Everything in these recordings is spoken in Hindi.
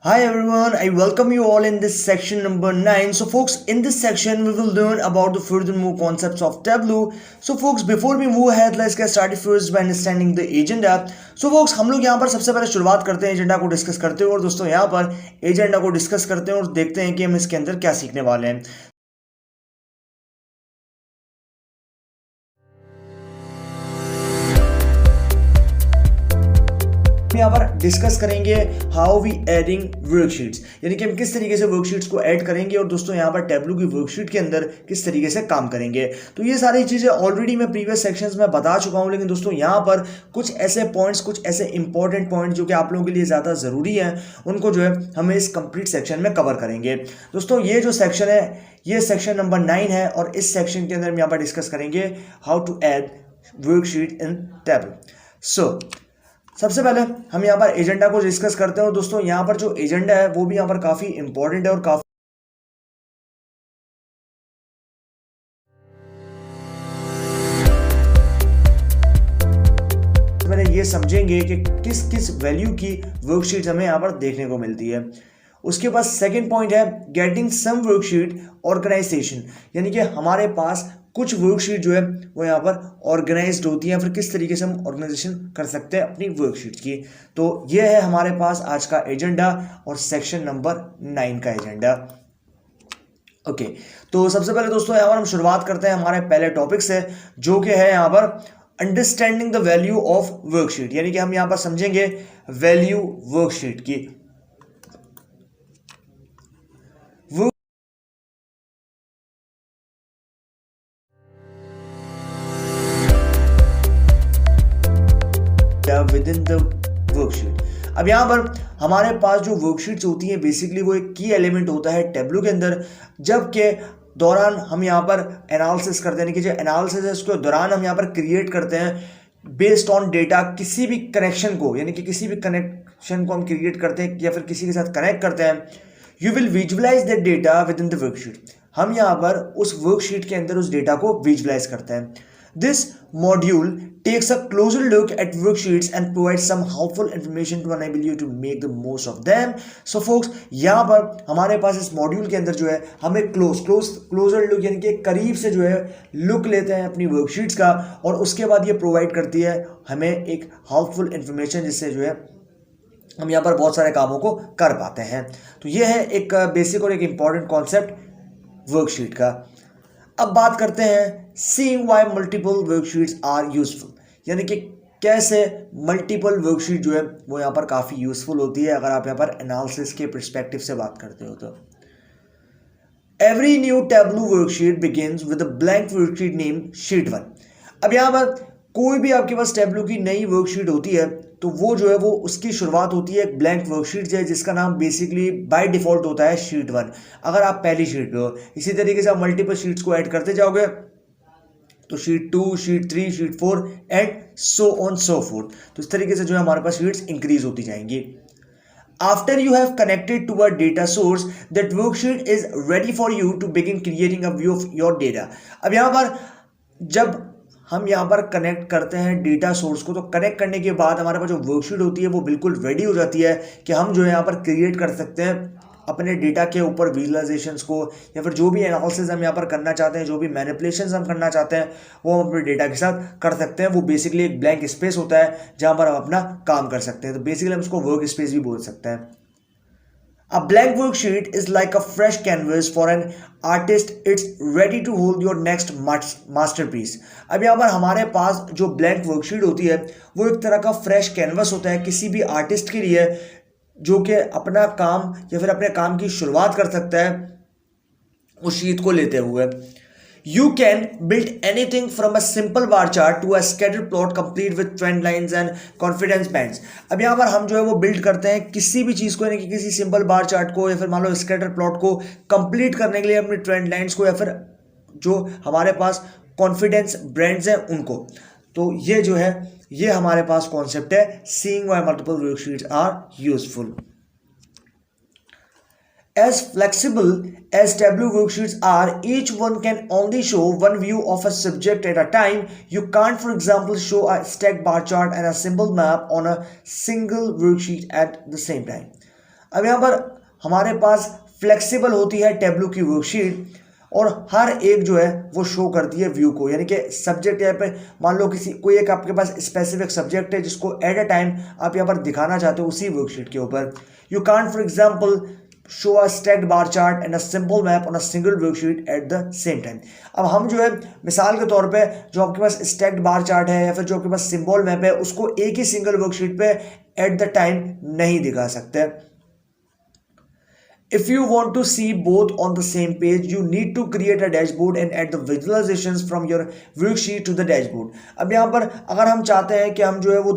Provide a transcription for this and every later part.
Hi everyone, I welcome you all in this section number 9. So folks, in this section we will learn about the furthermore concepts of Tableau. So folks, before we move ahead, let's get started first by understanding the agenda. So folks, हम लोग यहाँ पर सबसे पहले शुरुआत करते हैं एजेंडा को डिस्कस करते हुए और दोस्तों यहाँ पर एजेंडा को डिस्कस करते हैं और देखते हैं कि हम इसके अंदर क्या सीखने वाले हैं। यहाँ पर डिस्कस करेंगे हाउ वी एडिंग वर्कशीट्स, यानी कि हम किस तरीके से वर्कशीट्स को ऐड करेंगे और दोस्तों यहाँ पर टेबलू की वर्कशीट के अंदर किस तरीके से काम करेंगे। तो ये सारी चीज़ें ऑलरेडी मैं प्रीवियस सेक्शंस में बता चुका हूँ, लेकिन दोस्तों यहाँ पर कुछ ऐसे पॉइंट्स, कुछ ऐसे इंपॉर्टेंट पॉइंट जो कि आप लोगों के लिए ज़्यादा ज़रूरी है, उनको जो है हमें इस कंप्लीट सेक्शन में कवर करेंगे। दोस्तों ये जो सेक्शन है ये सेक्शन नंबर 9 है और इस सेक्शन के अंदर हम यहाँ पर डिस्कस करेंगे how to add worksheet in table. सबसे पहले हम यहाँ पर एजेंडा को डिस्कस करते हैं और दोस्तों यहाँ पर जो एजेंडा है वो भी यहाँ पर काफ़ी इंपॉर्टेंट है और काफ़ी पहले ये समझेंगे कि किस किस वैल्यू की वर्कशीट हमें यहाँ पर देखने को मिलती है। उसके बाद सेकंड पॉइंट है गेटिंग सम वर्कशीट ऑर्गेनाइजेशन, यानी कि हमारे पास कुछ वर्कशीट जो है वो यहाँ पर ऑर्गेनाइज्ड होती हैं, फिर किस तरीके से हम ऑर्गेनाइजेशन कर सकते हैं अपनी वर्कशीट की। तो ये है हमारे पास आज का एजेंडा और सेक्शन नंबर 9 का एजेंडा। ओके, तो सबसे पहले दोस्तों यहाँ पर हम शुरुआत करते हैं हमारे पहले टॉपिक से, जो कि है यहाँ पर understanding the value of worksheet, यानी कि हम यहाँ पर समझेंगे वैल्यू वर्कशीट की। With in the worksheet. अब यहाँ पर हमारे पास जो वर्कशीट्स होती हैं बेसिकली वो एक की एलिमेंट होता है टेबलू के अंदर, जबकि दौरान हम यहाँ पर एनालिसिस करते हैं कि जो एनालिसिस है उसके दौरान हम यहाँ पर क्रिएट करते हैं बेस्ड ऑन डेटा किसी भी कनेक्शन को, यानी कि किसी भी कनेक्शन को हम क्रिएट करते हैं या फिर किसी के साथ कनेक्ट करते हैं। You will visualize that data within the worksheet. हम यहाँ पर उस वर्कशीट के अंदर उस डेटा को विजुअलाइज करते हैं। This module takes a closer look at worksheets and provides some helpful information to enable you to make the most of them. So folks, यहाँ पर हमारे पास इस मॉड्यूल के अंदर जो है हमें क्लोजर लुक, यानी कि करीब से जो है लुक लेते हैं अपनी वर्कशीट्स का, और उसके बाद ये प्रोवाइड करती है हमें एक हेल्पफुल इंफॉर्मेशन जिससे जो है हम यहाँ पर बहुत सारे कामों को कर पाते हैं। तो ये है एक बेसिक और एक इम्पॉर्टेंट कॉन्सेप्ट वर्कशीट का। अब बात करते हैं seeing why multiple worksheets are useful, यानी कि कैसे मल्टीपल वर्कशीट जो है वो यहाँ पर काफ़ी यूजफुल होती है अगर आप यहाँ पर एनालिसिस के पर्सपेक्टिव से बात करते हो तो। Every new tableau worksheet begins with a blank worksheet name sheet 1। अब यहाँ पर कोई भी आपके पास टेबलू की नई वर्कशीट होती है तो वो जो है वो उसकी शुरुआत होती है एक ब्लैंक वर्कशीट से, जिसका नाम बेसिकली बाय डिफॉल्ट होता है शीट 1 अगर आप पहली शीट पे हो। इसी तरीके से आप मल्टीपल शीट्स को ऐड करते जाओगे तो sheet 2, sheet 3, sheet 4 and so on so fourth. तो इस तरीके से जो है हमारे पास शीट्स इंक्रीज होती जाएंगी। After you have connected to a data source, that worksheet is ready for you to begin creating a view of your data. अब यहाँ पर जब हम यहाँ पर कनेक्ट करते हैं डेटा सोर्स को, तो कनेक्ट करने के बाद हमारे पास जो वर्कशीट होती है वो बिल्कुल रेडी हो जाती है कि हम जो है यहाँ पर क्रिएट कर सकते हैं अपने डेटा के ऊपर विजुअलाइजेशंस को, या फिर जो भी एनालिसिस हम यहाँ पर करना चाहते हैं, जो भी मैनिपुलेशंस हम करना चाहते हैं वो हम अपने डेटा के साथ कर सकते हैं। वो बेसिकली एक ब्लैंक स्पेस होता है जहाँ पर हम अपना काम कर सकते हैं। तो बेसिकली हम उसको वर्क स्पेस भी बोल सकते हैं। A blank worksheet is like a fresh canvas for an artist. It's ready to hold your next masterpiece. अब यहाँ पर हमारे पास जो ब्लैंक वर्कशीट होती है वो एक तरह का फ्रेश कैनवस होता है किसी भी आर्टिस्ट के लिए, जो कि अपना काम या फिर अपने काम की शुरुआत कर सकता है उस शीट को लेते हुए। You can build anything from a simple bar chart to a scatter plot complete with trend lines and confidence bands. अब यहाँ पर हम जो है वो बिल्ड करते हैं किसी भी चीज़ को, यानी कि किसी सिंपल बार चार्ट को या फिर मान लो स्कैटर प्लॉट को कंप्लीट करने के लिए अपनी ट्रेंड लाइंस को या फिर जो हमारे पास कॉन्फिडेंस ब्रांड्स हैं उनको। तो ये जो है ये हमारे पास कॉन्सेप्ट है seeing why multiple worksheets are useful. As flexible as Tableau worksheets are, each one can only show one view of a subject at a time. You can't, for example, show a stacked bar chart and a symbol map on a single worksheet at the same time. अब यहाँ पर हमारे पास फ्लेक्सिबल होती है टेब्लू की वर्कशीट और हर एक जो है वो शो करती है व्यू को, यानी कि सब्जेक्ट यहाँ पे मान लो किसी कोई एक आपके पास स्पेसिफिक सब्जेक्ट है जिसको एट अ टाइम आप यहाँ पर दिखाना चाहते हो उसी वर्कशीट के ऊपर। You can't for example show a stacked bar chart and a simple map on a single worksheet at the same time. अब हम जो है मिसाल के तौर पे जो आपके पास स्टैक्ड बार चार्ट है या फिर जो आपके पास सिंबल मैप है उसको एक ही सिंगल वर्कशीट पे एट द टाइम नहीं दिखा सकते। If you want to see both on the same page, you need to create a dashboard and add the visualizations from your worksheet to the dashboard. अब यहाँ पर अगर हम चाहते हैं कि हम जो है वो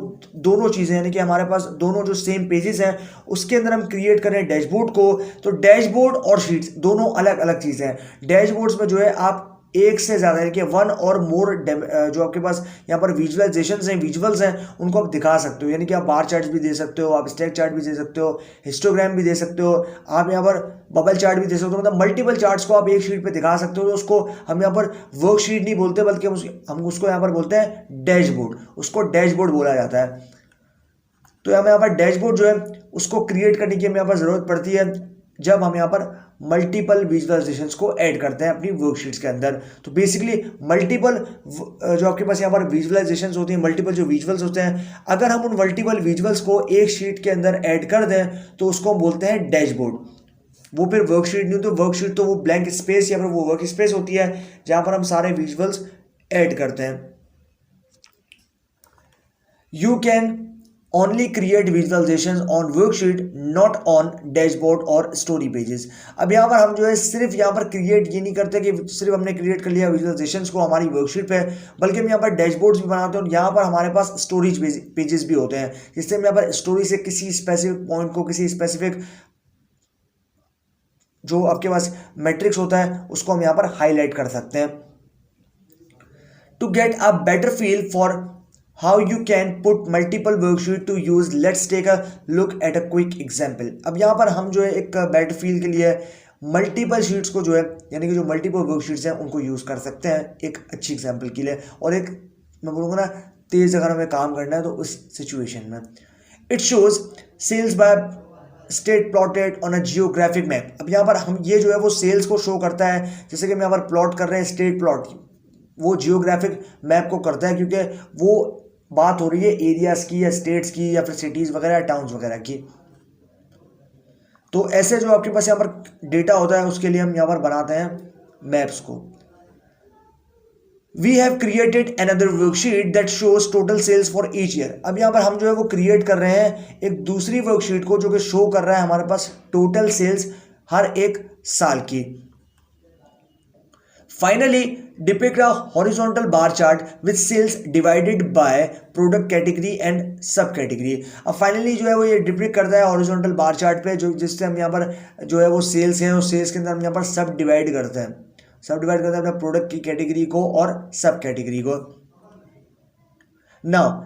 दोनों चीज़ें यानी कि हमारे पास दोनों जो सेम पेजेस हैं उसके अंदर हम क्रिएट करें डैशबोर्ड को, तो डैशबोर्ड और शीट्स दोनों अलग अलग चीज़ें हैं। डैशबोर्ड्स में जो है आप एक से ज़्यादा यानी कि वन और मोर जो आपके पास यहाँ पर विजुअलाइजेशंस हैं, विजुअल्स हैं, उनको आप दिखा सकते हो। यानी कि आप बार चार्ट्स भी दे सकते हो, आप स्टैक चार्ट भी दे सकते हो, हिस्टोग्राम भी दे सकते हो, आप यहाँ पर बबल चार्ट भी दे सकते हो। मतलब मल्टीपल चार्ट्स को आप एक शीट पे दिखा सकते हो। तो उसको हम यहाँ पर वर्कशीट नहीं बोलते बल्कि हम उसको यहाँ पर बोलते हैं डैशबोर्ड, उसको डैशबोर्ड बोला जाता है। तो हमें यहाँ पर डैशबोर्ड जो है उसको क्रिएट करने की हमें यहाँ पर ज़रूरत पड़ती है जब हम यहाँ पर मल्टीपल विजुअलाइजेशंस को ऐड करते हैं अपनी वर्कशीट्स के अंदर। तो बेसिकली मल्टीपल जो आपके पास यहाँ पर विजुअलाइजेशंस होती हैं, मल्टीपल जो विजुअल्स होते हैं, अगर हम उन मल्टीपल विजुअल्स को एक शीट के अंदर ऐड कर दें तो उसको हम बोलते हैं डैशबोर्ड। वो फिर वर्कशीट नहीं, तो वर्कशीट तो वो ब्लैंक स्पेस या फिर वो वर्क स्पेस होती है जहाँ पर हम सारे विजुअल्स ऐड करते हैं। You can only create visualizations on worksheet, not on dashboard और story pages। अब यहाँ पर हम जो है सिर्फ यहाँ पर क्रिएट ये नहीं करते कि सिर्फ हमने क्रिएट कर लिया विजुअलाइजेशंस को हमारी वर्कशीट पे, बल्कि हम यहाँ पर डैशबोर्ड्स भी बनाते हैं और यहाँ पर हमारे पास स्टोरेज पेजेस भी होते हैं जिससे हम यहाँ पर स्टोरी से किसी स्पेसिफिक पॉइंट को, किसी स्पेसिफिक जो आपके पास मैट्रिक्स होता है उसको हम यहाँ पर हाईलाइट कर सकते हैं। To get a better feel for how you can put multiple worksheet to use, let's take a look at a quick example। अब यहाँ पर हम जो है एक बेटर फील के लिए मल्टीपल शीट्स को जो है यानी कि जो मल्टीपल वर्कशीट्स हैं उनको यूज़ कर सकते हैं एक अच्छी एग्जांपल के लिए, और एक मैं बोलूँगा ना तेज़ अगर हमें काम करना है तो उस सिचुएशन में। It shows sales by state plotted on a geographic map. अब यहाँ पर हम ये जो है वो सेल्स को शो करता है, जैसे कि हम यहाँ पर प्लॉट कर रहे हैं स्टेट प्लॉट, वो जियोग्राफिक मैप को करता है क्योंकि वो बात हो रही है एरियाज की या स्टेट्स की या फिर सिटीज़ वगैरह टाउन्स वगैरह की। तो ऐसे जो आपके पास यहाँ पर डेटा होता है उसके लिए हम यहाँ पर बनाते हैं मैप्स को। We have created another worksheet that shows total sales for each year. अब यहाँ पर हम जो है वो क्रिएट कर रहे हैं एक दूसरी वर्कशीट को जो कि शो कर रहा है हमारे पास टोटल सेल्स हर एक साल की। Finally, depict a horizontal bar chart with sales divided by product category and subcategory। अब फाइनली जो है वो ये डिपिक्ट करता है हॉरिजॉन्टल बार चार्ट पे जो जिससे हम यहाँ पर जो है वो सेल्स हैं, उस सेल्स के अंदर हम यहाँ पर सब डिवाइड करते हैं अपने प्रोडक्ट की कैटेगरी को और सब कैटेगरी को। Now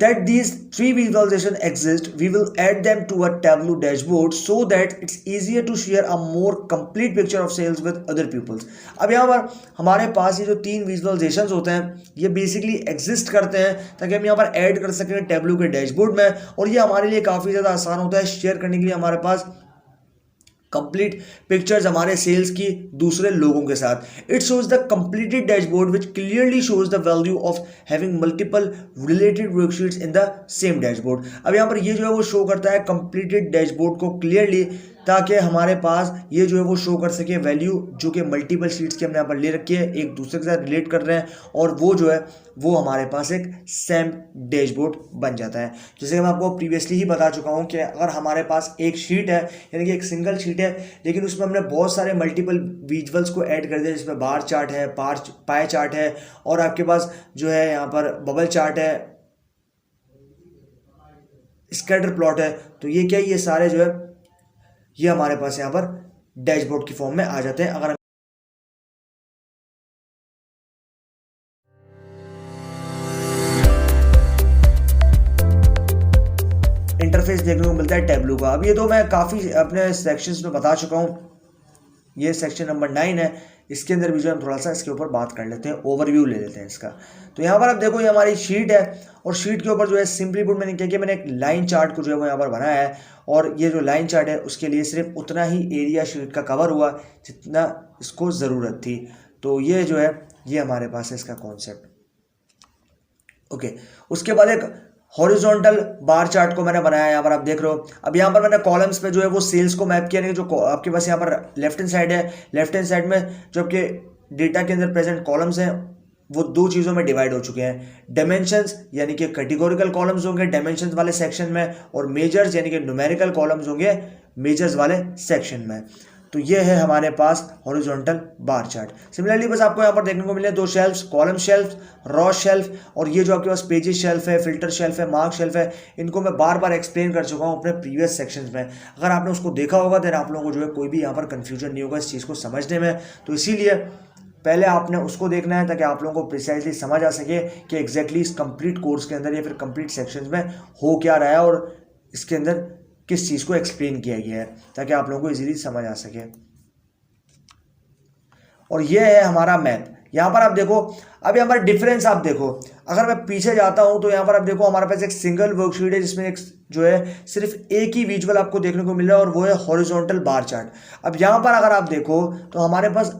that these three visualization exist, we will add them to a Tableau dashboard so that it's easier to share a more complete picture of sales with other pupils। अब यहाँ पर हमारे पास ये जो तीन विजुअलाइजेशंस होते हैं ये बेसिकली एग्जिस्ट करते हैं ताकि हम यहाँ पर ऐड कर सकें Tableau के डैशबोर्ड में, और ये हमारे लिए काफ़ी ज़्यादा आसान होता है शेयर करने के लिए हमारे पास कंप्लीट पिक्चर्स हमारे सेल्स की दूसरे लोगों के साथ। It shows the completed dashboard which clearly shows the value of having multiple related worksheets in the same dashboard. अब यहाँ पर ये जो है वो शो करता है कंप्लीटेड डैशबोर्ड को क्लियरली, ताकि हमारे पास ये जो है वो शो कर सके वैल्यू जो कि मल्टीपल शीट्स की हमने यहाँ पर ले रखी है, एक दूसरे के साथ रिलेट कर रहे हैं, और वो जो है वो हमारे पास एक सेम डैशबोर्ड बन जाता है। जैसे मैं आपको प्रीवियसली ही बता चुका हूँ कि अगर हमारे पास एक शीट है यानी कि एक सिंगल शीट है लेकिन उसमें हमने बहुत सारे मल्टीपल विजुअल्स को ऐड कर दिया, जिसमें बार चार्ट है, पाई चार्ट है, और आपके पास जो है यहाँ पर बबल चार्ट है, स्कैटर प्लॉट है, तो ये क्या ये सारे जो है ये हमारे पास यहाँ पर डैशबोर्ड की फॉर्म में आ जाते हैं। अगर इंटरफेस देखने को मिलता है टैब्लू का। अब ये तो मैं काफ़ी अपने सेक्शंस में बता चुका हूँ, ये सेक्शन नंबर 9 है। इसके अंदर भी जो हम थोड़ा सा इसके ऊपर बात कर लेते हैं, ओवरव्यू ले लेते हैं इसका। तो यहाँ पर आप देखो ये हमारी शीट है और शीट के ऊपर जो है सिंपली पुट मैंने क्या किया, मैंने एक लाइन चार्ट को जो है वो यहाँ पर बनाया है और ये जो लाइन चार्ट है उसके लिए सिर्फ उतना ही एरिया शीट का कवर हुआ जितना इसको ज़रूरत थी। तो ये जो है ये हमारे पास है इसका कॉन्सेप्ट। ओके, उसके बाद एक हॉरिजॉन्टल बार चार्ट को मैंने बनाया, यहाँ पर आप देख रहे हो। अब यहाँ पर मैंने कॉलम्स पे जो है वो सेल्स को मैप किया, नहीं जो आपके पास यहाँ पर लेफ्ट हैंड साइड है, लेफ्ट हैंड साइड में जो आपके डेटा के अंदर प्रेजेंट कॉलम्स हैं वो दो चीज़ों में डिवाइड हो चुके हैं। डायमेंशंस यानी कि कैटेगोरिकल कॉलम्स होंगे डायमेंशंस वाले सेक्शन में, और मेजर्स यानी कि न्यूमेरिकल कॉलम्स होंगे मेजर्स वाले सेक्शन में। तो ये है हमारे पास हॉरिजॉन्टल बार चार्ट। सिमिलरली बस आपको यहाँ पर देखने को मिले दो shelfs, column shelf, row shelf, और ये जो आपके पास पेजेस शेल्फ है, फिल्टर शेल्फ है, मार्क शेल्फ है, इनको मैं बार बार एक्सप्लेन कर चुका हूँ अपने प्रीवियस सेक्शंस में। अगर आपने उसको देखा होगा तो आप लोगों को जो है कोई भी यहाँ पर कन्फ्यूजन नहीं होगा इस चीज़ को समझने में। तो इसीलिए पहले आपने उसको देखना है ताकि आप लोगों को प्रिसाइजली समझ आ सके कि एग्जैक्टली इस कंप्लीट कोर्स के अंदर या फिर कंप्लीट सेक्शंस में हो क्या रहा है और इसके अंदर किस चीज़ को एक्सप्लेन किया गया है, ताकि आप लोगों को इजीली समझ आ सके। और ये है हमारा मैप। यहाँ पर आप देखो, अब यहाँ पर डिफरेंस आप देखो, अगर मैं पीछे जाता हूँ तो यहाँ पर आप देखो हमारे पास एक सिंगल वर्कशीट है जिसमें एक जो है सिर्फ एक ही विजुअल आपको देखने को मिल रहा है और वो है हॉरिजॉन्टल बार चार्ट। अब यहाँ पर अगर आप देखो तो हमारे पास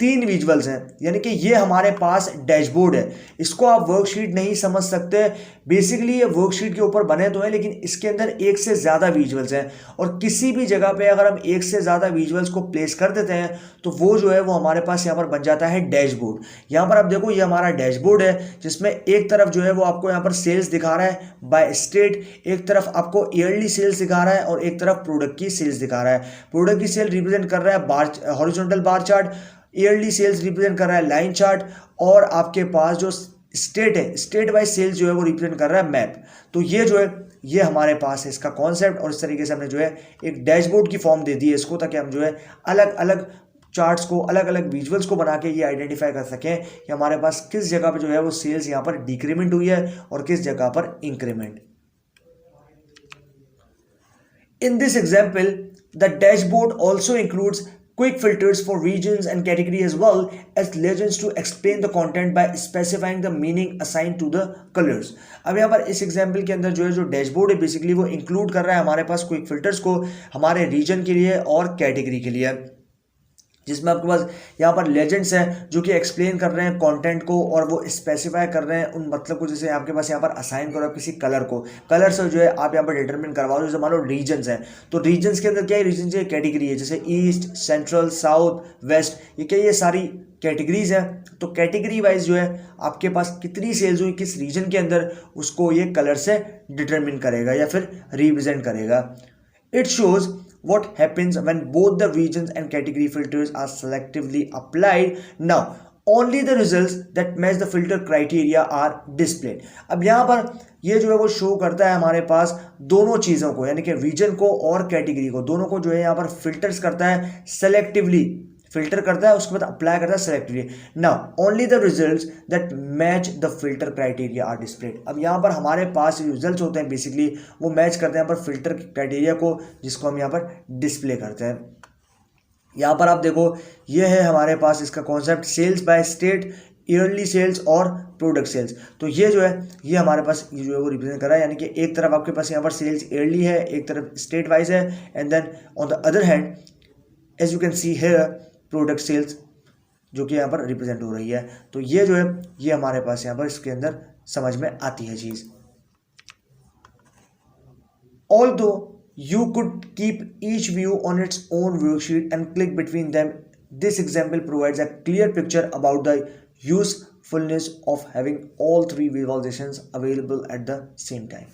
3 विजुअल्स हैं, यानी कि ये हमारे पास डैशबोर्ड है। इसको आप वर्कशीट नहीं समझ सकते, बेसिकली ये वर्कशीट के ऊपर बने तो हैं लेकिन इसके अंदर एक से ज़्यादा विजुअल्स हैं, और किसी भी जगह पे अगर हम एक से ज़्यादा विजुअल्स को प्लेस कर देते हैं तो वो जो है वो हमारे पास यहाँ पर बन जाता है डैशबोर्ड। यहाँ पर आप देखो ये हमारा डैशबोर्ड है जिसमें एक तरफ जो है वो आपको यहाँ पर सेल्स दिखा रहा है बाय स्टेट, एक तरफ आपको ईयरली सेल्स दिखा रहा है और एक तरफ प्रोडक्ट की सेल्स दिखा रहा है। प्रोडक्ट की सेल रिप्रेजेंट कर रहा है bar horizontal bar chart, yearly sales represent कर रहा है लाइन चार्ट, और आपके पास जो स्टेट है स्टेट वाइज सेल्स जो है वो रिप्रेजेंट कर रहा है मैप। तो ये जो है ये हमारे पास है इसका कॉन्सेप्ट, और इस तरीके से हमने जो है एक डैशबोर्ड की फॉर्म दे दी है इसको, ताकि हम जो है अलग अलग चार्ट्स को अलग अलग विजुअल्स को बना के ये आइडेंटिफाई कर सकें कि हमारे पास किस जगह पर जो है वो सेल्स यहाँ पर डिक्रीमेंट हुई है और किस जगह पर increment. In this example, the dashboard also includes quick filters for regions and category as well as legends to explain the content by specifying the meaning assigned to the colors। अब यहाँ पर इस एग्जाम्पल के अंदर जो है जो डैशबोर्ड है बेसिकली वो इंक्लूड कर रहा है हमारे पास क्विक फिल्टर्स को हमारे रीजन के लिए और कैटेगरी के लिए, जिसमें आपके पास यहाँ पर लेजेंड्स हैं जो कि एक्सप्लेन कर रहे हैं कंटेंट को और वो स्पेसिफाई कर रहे हैं उन मतलब को, जैसे आपके पास यहाँ पर असाइन करो किसी कलर को, कलर से जो है आप यहाँ पर डिटरमिन करवाओ। जैसे मान लो रीजन्स हैं तो रीजन्स के अंदर क्या है, रीजन की कैटेगरी है जैसे ईस्ट, सेंट्रल, साउथ, वेस्ट, ये क्या ये सारी कैटेगरीज हैं। तो कैटेगरी वाइज जो है आपके पास कितनी सेल्स हुई किस रीजन के अंदर उसको ये कलर से डिटरमिन करेगा या फिर रिप्रेजेंट करेगा। It shows what happens when both the regions and category filters are selectively applied. Now, only the results that match the filter criteria are displayed. अब यहाँ पर ये जो है वो शो करता है हमारे पास दोनों चीज़ों को, यानी कि रीजन को और कैटेगरी को, दोनों को जो है यहाँ पर फिल्टर्स करता है, सेलेक्टिवली फिल्टर करता है, उसके बाद अप्लाई करता है selectively. Now only the results that match the filter criteria are displayed. अब यहाँ पर हमारे पास रिजल्ट्स होते हैं बेसिकली वो मैच करते हैं यहाँ पर फिल्टर क्राइटेरिया को, जिसको हम यहाँ पर डिस्प्ले करते हैं। यहाँ पर आप देखो ये है हमारे पास इसका concept sales by state, yearly sales और प्रोडक्ट सेल्स। तो ये जो है ये हमारे पास ये जो है वो रिप्रेजेंट कर रहा है, यानी कि एक तरफ आपके पास यहाँ पर सेल्स ईयरली है, एक तरफ स्टेट वाइज है, and then on the other hand as you can see here product sales जो कि यहाँ पर रिप्रेजेंट हो रही है। तो ये जो है ये हमारे पास यहाँ पर इसके अंदर समझ में आती है चीज़। Although you could keep each view on its own worksheet and click between them, this example provides a clear picture about the usefulness of having all 3 visualizations available at the same time।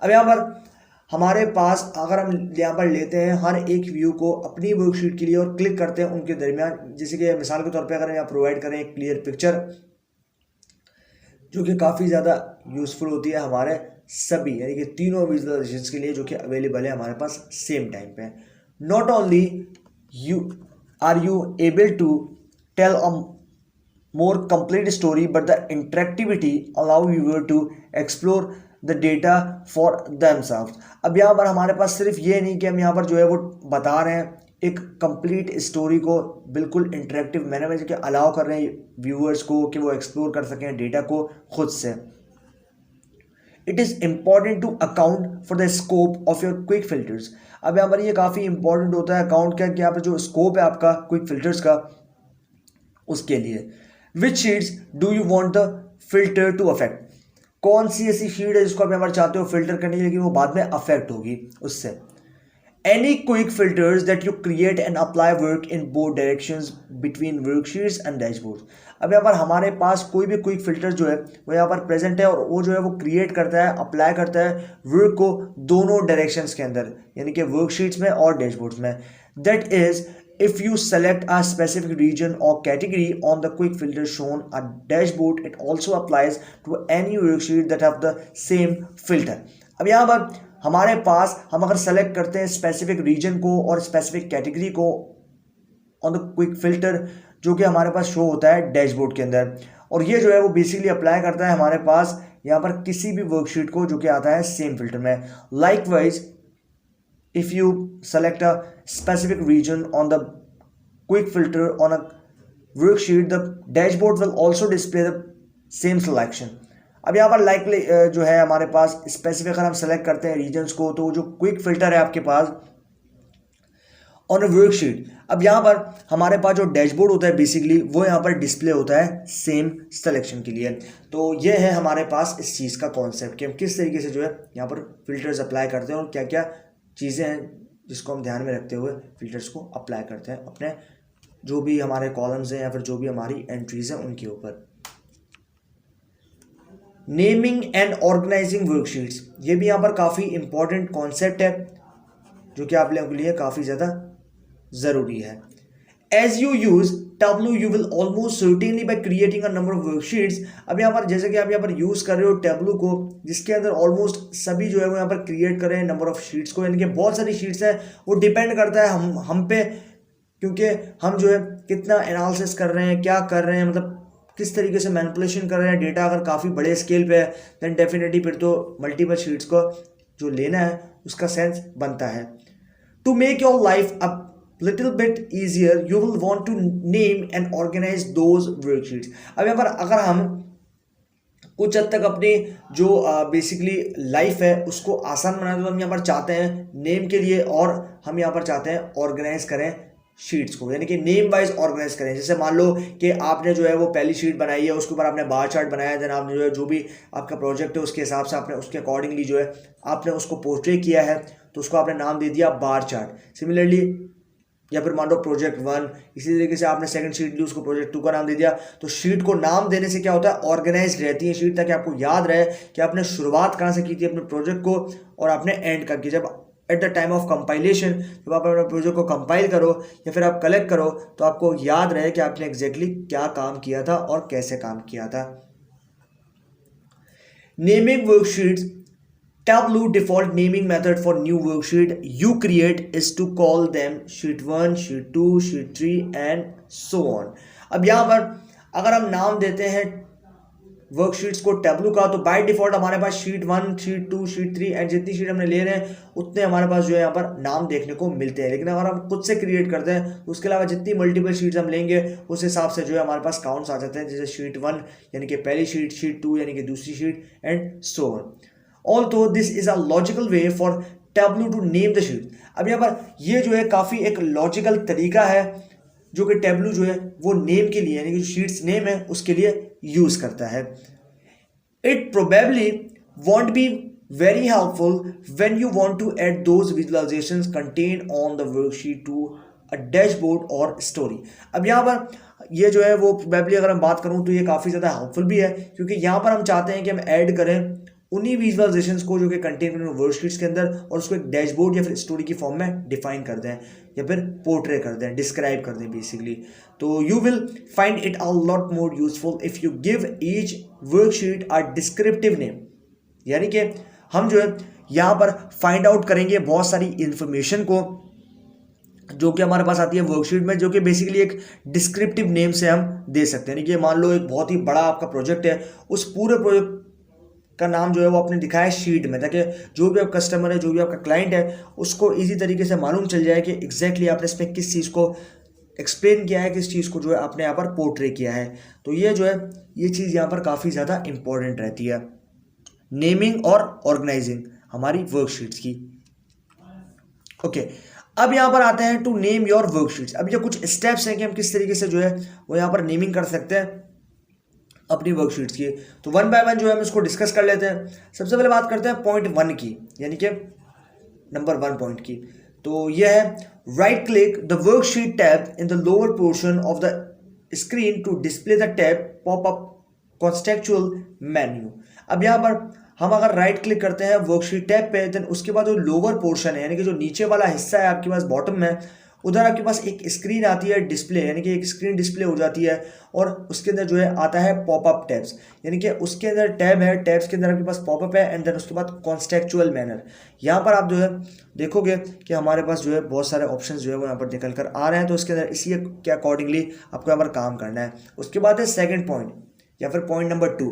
अब यहाँ पर हमारे पास अगर हम यहाँ पर लेते हैं हर एक व्यू को अपनी वर्कशीट के लिए और क्लिक करते हैं उनके दरमियान, जैसे कि मिसाल के तौर पे अगर हम यहाँ प्रोवाइड करें एक क्लियर पिक्चर जो कि काफ़ी ज़्यादा यूज़फुल होती है हमारे सभी यानी कि तीनों विजुअलाइजेशंस के लिए जो कि अवेलेबल है हमारे पास सेम टाइम पे। Not only are you able to tell a more complete story, but the interactivity allow viewer to explore the data for themselves। अब यहाँ पर हमारे पास सिर्फ ये नहीं कि हम यहाँ पर जो है वो बता रहे हैं एक कंप्लीट स्टोरी को बिल्कुल इंटरेक्टिव मैनर में जो अलाउ कर रहे हैं व्यूअर्स को कि वो एक्सप्लोर कर सकें डेटा को खुद से। It is important to account for the scope of your quick filters. अब यहाँ पर ये काफ़ी इंपॉर्टेंट होता है अकाउंट क्या कि यहाँ पर जो स्कोप है आपका क्विक फिल्टर्स का, उसके लिए which sheets do you want the filter to affect, कौन सी ऐसी शीट है जिसको आप यहाँ पर चाहते हो फिल्टर करने के लिए कि वो बाद में अफेक्ट होगी उससे। Any quick filters that you create and apply work in both directions between worksheets and dashboards। अब यहाँ पर हमारे पास कोई भी क्विक फिल्टर जो है वो यहाँ पर प्रेजेंट है और वो जो है वो क्रिएट करता है, अप्लाई करता है वर्क को दोनों डायरेक्शंस के अंदर, यानी कि वर्कशीट्स में और डैशबोर्ड्स में। That is if you select a specific region or category on the quick filter shown a dashboard, it also applies to any worksheet that have the same filter। अब यहाँ पर हमारे पास हम अगर सेलेक्ट करते हैं स्पेसिफिक रीजन को और स्पेसिफिक कैटेगरी को ऑन द क्विक फिल्टर जो कि हमारे पास शो होता है डैशबोर्ड के अंदर, और ये जो है वो बेसिकली अप्लाई करता है हमारे पास यहाँ पर किसी भी वर्कशीट को जो कि आता है सेम फिल्टर में। Likewise if you select a specific region on the quick filter on a worksheet, the dashboard will also display the same selection। अब यहाँ पर लाइकली जो है हमारे पास स्पेसिफिक अगर हम सेलेक्ट करते हैं रीजन्स को, तो जो क्विक फिल्टर है आपके पास ऑन अ वर्कशीट, अब यहाँ पर हमारे पास जो डैशबोर्ड होता है बेसिकली वो यहाँ पर डिस्प्ले होता है सेम सिलेक्शन के लिए। तो ये है हमारे पास इस चीज़ का कॉन्सेप्ट कि हम किस तरीके से जो है यहाँ पर फिल्टर्स अप्लाई करते हैं और क्या क्या चीज़ें हैं जिसको हम ध्यान में रखते हुए फिल्टर्स को अप्लाई करते हैं अपने जो भी हमारे कॉलम्स हैं या फिर जो भी हमारी एंट्रीज हैं उनके ऊपर। नेमिंग एंड ऑर्गेनाइजिंग वर्कशीट्स, ये भी यहाँ पर काफ़ी इंपॉर्टेंट कॉन्सेप्ट है जो कि आप लोगों के लिए काफ़ी ज़्यादा ज़रूरी है। As you use Tableau, you will almost certainly by creating a number of worksheets। अब यहाँ पर जैसे कि आप यहाँ पर यूज़ कर रहे हो Tableau को, जिसके अंदर ऑलमोस्ट सभी जो है वो यहाँ पर क्रिएट कर रहे हैं नंबर ऑफ शीट्स को, यानी कि बहुत सारी शीट्स हैं। वो डिपेंड करता है हम पे, क्योंकि हम जो है कितना एनालिसिस कर रहे हैं, क्या कर रहे हैं, मतलब किस तरीके से मैनिपुलेशन कर रहे हैं डेटा। अगर काफ़ी बड़े स्केल पे है दैन डेफिनेटली फिर तो मल्टीपल शीट्स को जो लेना है उसका सेंस बनता है। To make your life a little bit easier, you will want to name and organize those worksheets। अब यहाँ पर अगर हम कुछ हद तक अपनी जो बेसिकली लाइफ है उसको आसान बनाना, तो हम यहाँ पर चाहते हैं नेम के लिए और हम यहाँ पर चाहते हैं ऑर्गेनाइज करें शीट्स को, यानी कि नेम वाइज ऑर्गेनाइज करें। जैसे मान लो कि आपने जो है वो पहली शीट बनाई है, उसके ऊपर आपने बार चार्ट बनाया है, देन आपने जो है जो भी आपका प्रोजेक्ट है उसके हिसाब से आपने उसके अकॉर्डिंगली जो है आपने उसको पोर्ट्रे किया है, तो उसको आपने नाम दे दिया बार चार्ट। सिमिलरली या फिर मान लो प्रोजेक्ट 1, इसी तरीके से आपने सेकंड शीट ली, उसको प्रोजेक्ट 2 का नाम दे दिया। तो शीट को नाम देने से क्या होता है, ऑर्गेनाइज रहती है शीट, ताकि आपको याद रहे कि आपने शुरुआत कहाँ से की थी अपने प्रोजेक्ट को और आपने एंड कब की। जब at the time of compilation, जब आप अपने प्रोजेक्ट को कंपाइल करो या फिर आप कलेक्ट करो, तो आपको याद रहे कि आपने एग्जैक्टली क्या काम किया था और कैसे काम किया था। Naming worksheets, Tableau default naming method for new worksheet you create is to call them sheet 1, sheet 2, sheet 3 and so on। अब यहाँ पर अगर हम नाम देते हैं वर्कशीट्स को Tableau का, तो बाय डिफॉल्ट हमारे पास शीट 1, शीट 2, शीट 3 एंड जितनी शीट हमने ले रहे हैं उतने हमारे पास जो है यहाँ पर नाम देखने को मिलते हैं। लेकिन अगर हम खुद से क्रिएट करते हैं तो उसके अलावा जितनी मल्टीपल शीट्स हम लेंगे उस हिसाब से जो है हमारे पास काउंट्स आ जाते हैं, जैसे शीट 1 यानी कि पहली शीट, शीट 2 यानी कि दूसरी sheet and so on. Although this is a logical way for Tableau to name the sheet। अब यहाँ पर ये जो है काफ़ी एक लॉजिकल तरीका है जो कि Tableau जो है वो नेम के लिए, यानी कि शीट्स नेम है उसके लिए यूज़ करता है। It probably won't be very helpful when you want to add those visualizations contained on the worksheet to a dashboard or story। अब यहाँ पर ये जो है वो probably अगर हम बात करूँ तो ये काफ़ी ज़्यादा हेल्पफुल भी है, क्योंकि यहाँ पर हम चाहते हैं कि हम ऐड करें उन्हीं विजुअलाइजेशंस को जो कि कंटेन करें वर्कशीट्स के अंदर और उसको एक डैशबोर्ड या फिर स्टोरी की फॉर्म में डिफाइन कर दें या फिर पोर्ट्रे कर दें, डिस्क्राइब कर दें बेसिकली। तो you will find it a lot more useful if you give each worksheet a descriptive name. यानी कि हम जो है यहाँ पर फाइंड आउट करेंगे बहुत सारी इंफॉर्मेशन को जो कि हमारे पास आती है वर्कशीट में, जो कि बेसिकली एक डिस्क्रिप्टिव नेम से हम दे सकते हैं। यानी कि मान लो एक बहुत ही बड़ा आपका प्रोजेक्ट है, उस पूरे प्रोजेक्ट का नाम जो है वो आपने दिखाया है शीट में, ताकि जो भी आप कस्टमर है, जो भी आपका क्लाइंट है, उसको इजी तरीके से मालूम चल जाए कि एग्जैक्टली आपने इसमें किस चीज़ को एक्सप्लेन किया है, किस चीज़ को जो है आपने यहाँ पर पोर्ट्रे किया है। तो ये जो है ये चीज़ यहाँ पर काफ़ी ज़्यादा इंपॉर्टेंट रहती है, नेमिंग और ऑर्गेनाइजिंग हमारी वर्कशीट्स की। ओके, अब यहाँ पर आते हैं टू नेम योर वर्कशीट्स। अब ये कुछ स्टेप्स हैं कि हम किस तरीके से जो है वो यहाँ पर नेमिंग कर सकते हैं अपनी वर्कशीट्स की। तो वन बाय वन जो है हम इसको डिस्कस कर लेते हैं। सबसे पहले बात करते हैं पॉइंट 1 की, यानी कि नंबर 1 पॉइंट की। तो यह है right click the worksheet tab in the lower portion of the screen to display the tab pop up contextual menu. अब यहाँ पर हम अगर राइट क्लिक करते हैं वर्कशीट टैब पे, देन उसके बाद जो लोअर पोर्शन है, यानी कि जो नीचे वाला हिस्सा है आपके पास बॉटम में, उधर आपके पास एक स्क्रीन आती है डिस्प्ले, यानी कि एक स्क्रीन डिस्प्ले हो जाती है और उसके अंदर जो है आता है पॉपअप टैब्स, यानी कि उसके अंदर टैब है, टैब्स के अंदर आपके पास पॉपअप है एंड देन उसके बाद कॉन्टेक्चुअल मैनर। यहाँ पर आप जो है देखोगे कि हमारे पास जो है बहुत सारे ऑप्शंस जो है वो यहाँ पर निकल कर आ रहे हैं, तो इसके अंदर इसी के अकॉर्डिंगली आपको यहाँ पर काम करना है। उसके बाद है सेकेंड पॉइंट या फिर point number 2,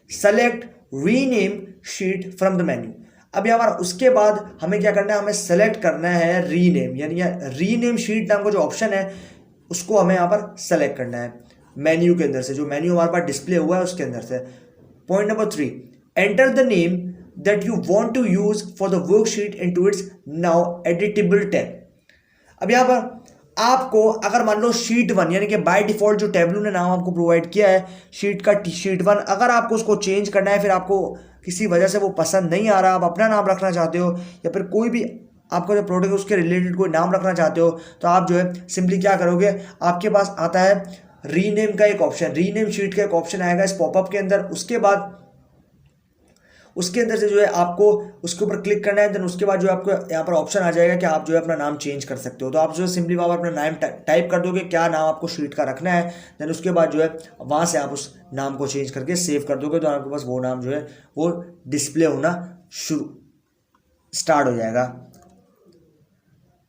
select rename sheet from the menu. अब यहाँ पर उसके बाद हमें क्या करना है, हमें सेलेक्ट करना है रीनेम, यानी रीनेम शीट नाम का जो ऑप्शन है उसको हमें यहाँ पर सेलेक्ट करना है मेन्यू के अंदर से, जो मेन्यू हमारे पास डिस्प्ले हुआ है उसके अंदर से। Point number 3, enter the name that you want to use for the worksheet into its now editable tab. अब यहाँ पर आपको अगर मान लो शीट 1, यानी कि बाय डिफॉल्ट जो टेबलू ने नाम आपको प्रोवाइड किया है शीट का शीट 1, अगर आपको उसको चेंज करना है, फिर आपको किसी वजह से वो पसंद नहीं आ रहा, आप अपना नाम रखना चाहते हो या फिर कोई भी आपका जो प्रोडक्ट है उसके रिलेटेड कोई नाम रखना चाहते हो, तो आप जो है सिंपली क्या करोगे, आपके पास आता है रीनेम का एक ऑप्शन, रीनेम शीट का एक ऑप्शन आएगा इस पॉपअप के अंदर। उसके बाद उसके अंदर से जो है आपको उसके ऊपर क्लिक करना है, देन उसके बाद जो आपको यहाँ पर ऑप्शन आ जाएगा कि आप जो है अपना नाम चेंज कर सकते हो। तो आप जो है सिंपली वहाँ पर अपना नाम टाइप कर दोगे, क्या नाम आपको शीट का रखना है, देन उसके बाद जो है वहाँ से आप उस नाम को चेंज करके सेव कर दोगे, तो आपके पास वो नाम जो है वो डिस्प्ले होना स्टार्ट हो जाएगा।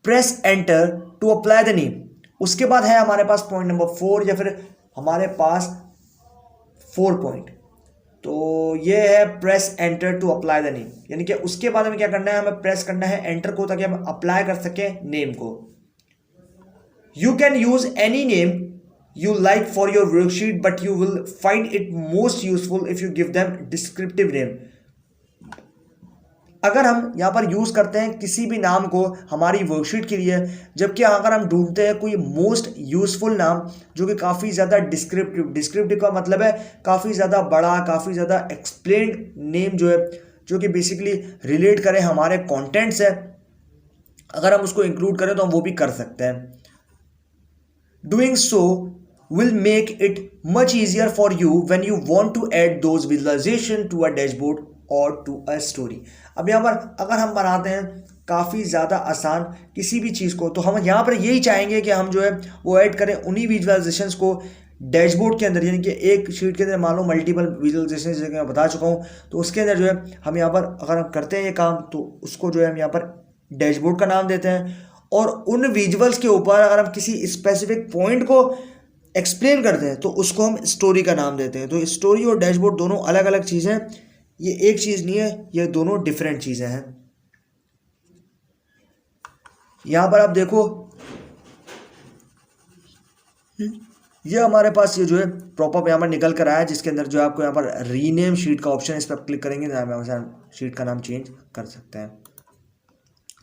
Press enter to apply the name. उसके बाद है हमारे पास पॉइंट नंबर 4 या फिर हमारे पास 4 पॉइंट, तो ये है press enter to apply the name, यानी कि उसके बाद हमें क्या करना है, हमें प्रेस करना है एंटर को, ताकि हम अप्लाई कर सकें नेम को। You can use any name you like for your worksheet but you will find it most useful if you give them descriptive name. अगर हम यहाँ पर यूज़ करते हैं किसी भी नाम को हमारी वर्कशीट के लिए, जबकि अगर हम ढूंढते हैं कोई मोस्ट यूज़फुल नाम जो कि काफ़ी ज़्यादा डिस्क्रिप्टिव का मतलब है काफ़ी ज़्यादा बड़ा, काफ़ी ज़्यादा एक्सप्लेन्ड नेम जो है, जो कि बेसिकली रिलेट करे हमारे कंटेंट से, अगर हम उसको इंक्लूड करें तो हम वो भी कर सकते हैं। Doing so will make it much easier for you when you want to add those visualization to a dashboard or to a story। अब यहाँ पर अगर हम बनाते हैं काफ़ी ज़्यादा आसान किसी भी चीज़ को, तो हम यहाँ पर यही चाहेंगे कि हम जो है वो ऐड करें उन्हीं विजुअलाइजेशंस को डैशबोर्ड के अंदर, यानी कि एक शीट के अंदर मान लो मल्टीपल विजुअलाइजेशन जैसे मैं बता चुका हूँ, तो उसके अंदर जो है हम यहाँ पर अगर हम करते हैं ये काम, तो उसको जो है हम यहाँ पर डैशबोर्ड का नाम देते हैं, और उन विजुअल्स के ऊपर अगर हम किसी स्पेसिफिक पॉइंट को एक्सप्लेन करते हैं तो उसको हम स्टोरी का नाम देते हैं। तो स्टोरी और डैशबोर्ड दोनों अलग अलग चीज़ें हैं, ये एक चीज़ नहीं है, ये दोनों डिफरेंट चीज़ें हैं। यहाँ पर आप देखो ये हमारे पास ये जो है प्रॉपर यहाँ पर निकल कर आया, जिसके अंदर जो है आपको यहाँ पर रीनेम शीट का ऑप्शन है, इस पर क्लिक करेंगे तो हम शीट का नाम चेंज कर सकते हैं।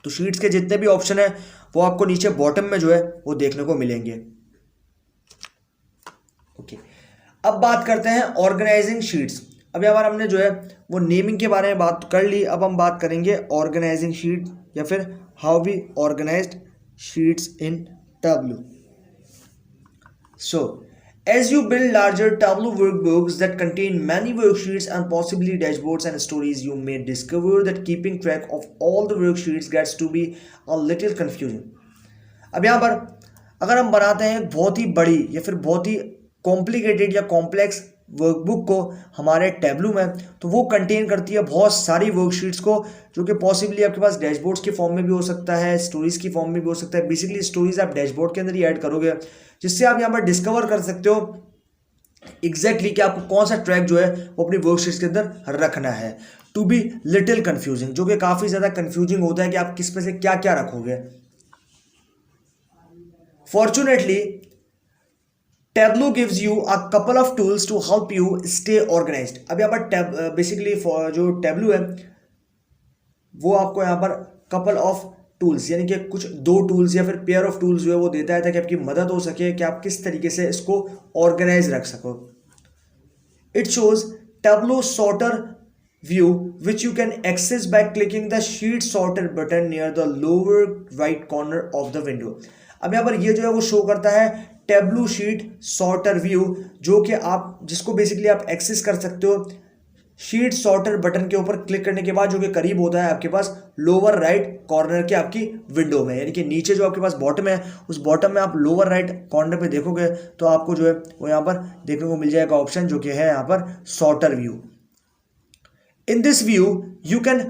तो शीट्स के जितने भी ऑप्शन है वो आपको नीचे बॉटम में जो है वो देखने को मिलेंगे। ओके, अब बात करते हैं ऑर्गेनाइजिंग शीट्स। अब यहाँ पर हमने जो है वो नेमिंग के बारे में बात कर ली, अब हम बात करेंगे ऑर्गेनाइजिंग शीट या फिर how we organized sheets in Tableau। So as you build larger Tableau workbooks that contain many worksheets and possibly dashboards and stories, you may discover that keeping track of all the worksheets gets to be a little confusing। अब यहाँ पर अगर हम बनाते हैं बहुत ही बड़ी या फिर बहुत ही कॉम्प्लिकेटेड या कॉम्प्लेक्स वर्कबुक को हमारे Tableau में, तो वो कंटेन करती है बहुत सारी वर्कशीट्स को, जो कि पॉसिबली आपके पास डैशबोर्ड्स के फॉर्म में भी हो सकता है, स्टोरीज की फॉर्म में भी हो सकता है। बेसिकली स्टोरीज आप डैशबोर्ड के अंदर ही ऐड करोगे, जिससे आप यहाँ पर डिस्कवर कर सकते हो एग्जैक्टली कि आपको कौन सा ट्रैक जो है वो अपनी वर्कशीट्स के अंदर रखना है। टू बी लिटिल कंफ्यूजिंग, जो कि काफ़ी ज़्यादा कंफ्यूजिंग होता है कि आप किस में से क्या क्या रखोगे। Fortunately Tableau gives you a couple of tools to help you stay organized। अब यहाँ पर बेसिकली जो Tableau है वो आपको यहाँ पर कपल ऑफ टूल्स यानी कि कुछ दो टूल्स या फिर पेयर ऑफ टूल्स जो है वो देता है ताकि आपकी मदद हो सके कि आप किस तरीके से इसको ऑर्गेनाइज रख सको। It shows Tableau sorter view which you can access by clicking the sheet sorter button near the lower right corner of the window। अब यहाँ पर ये जो है वो शो करता है Tableau शीट सॉर्टर व्यू, जो कि आप जिसको बेसिकली आप एक्सेस कर सकते हो शीट सॉर्टर बटन के ऊपर क्लिक करने के बाद, जो कि करीब होता है आपके पास लोअर राइट कॉर्नर के आपकी विंडो में, यानी कि नीचे जो आपके पास बॉटम है उस बॉटम में आप लोअर राइट कॉर्नर पे देखोगे तो आपको जो है वो यहाँ पर देखने को मिल जाएगा ऑप्शन जो कि है यहाँ पर sorter view. In this view you can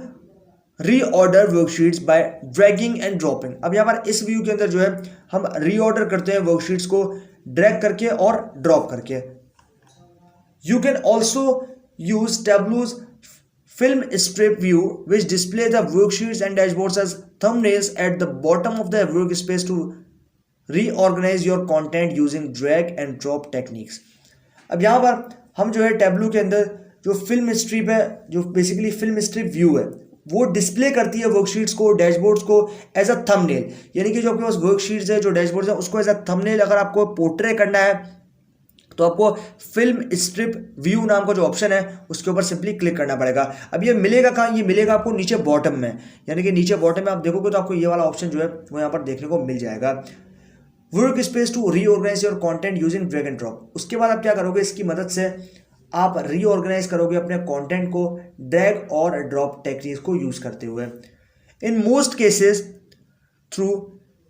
reorder worksheets bye dragging and dropping. अब यहाँ पर इस व्यू के अंदर जो है हम रीऑर्डर करते हैं वर्कशीट्स को ड्रैग करके और ड्रॉप करके। You can also use Tableau's film strip view which display the worksheets and dashboards as thumbnails at the bottom of the workspace to reorganize your content using drag and drop techniques। अब यहाँ पर हम जो है Tableau के अंदर जो फिल्म स्ट्रिप है, जो बेसिकली फिल्म स्ट्रिप व्यू है, वो डिस्प्ले करती है वर्कशीट्स को डैशबोर्ड्स को एज अ थंबनेल, यानी कि जो आपके पास वर्कशीट्स है जो डैशबोर्ड्स है उसको एज अ थंबनेल अगर आपको पोर्ट्रे करना है तो आपको फिल्म स्ट्रिप व्यू नाम का जो ऑप्शन है उसके ऊपर सिंपली क्लिक करना पड़ेगा। अब ये मिलेगा कहाँ, ये मिलेगा आपको नीचे बॉटम में, यानी कि नीचे बॉटम में आप देखोगे तो आपको ये वाला ऑप्शन जो है वो यहाँ पर देखने को मिल जाएगा, workspace to reorganize your content using drag and drop. उसके बाद आप क्या करोगे, इसकी मदद से आप रीऑर्गेनाइज करोगे अपने कंटेंट को ड्रैग और ड्रॉप टेक्निक्स को यूज करते हुए। In most cases though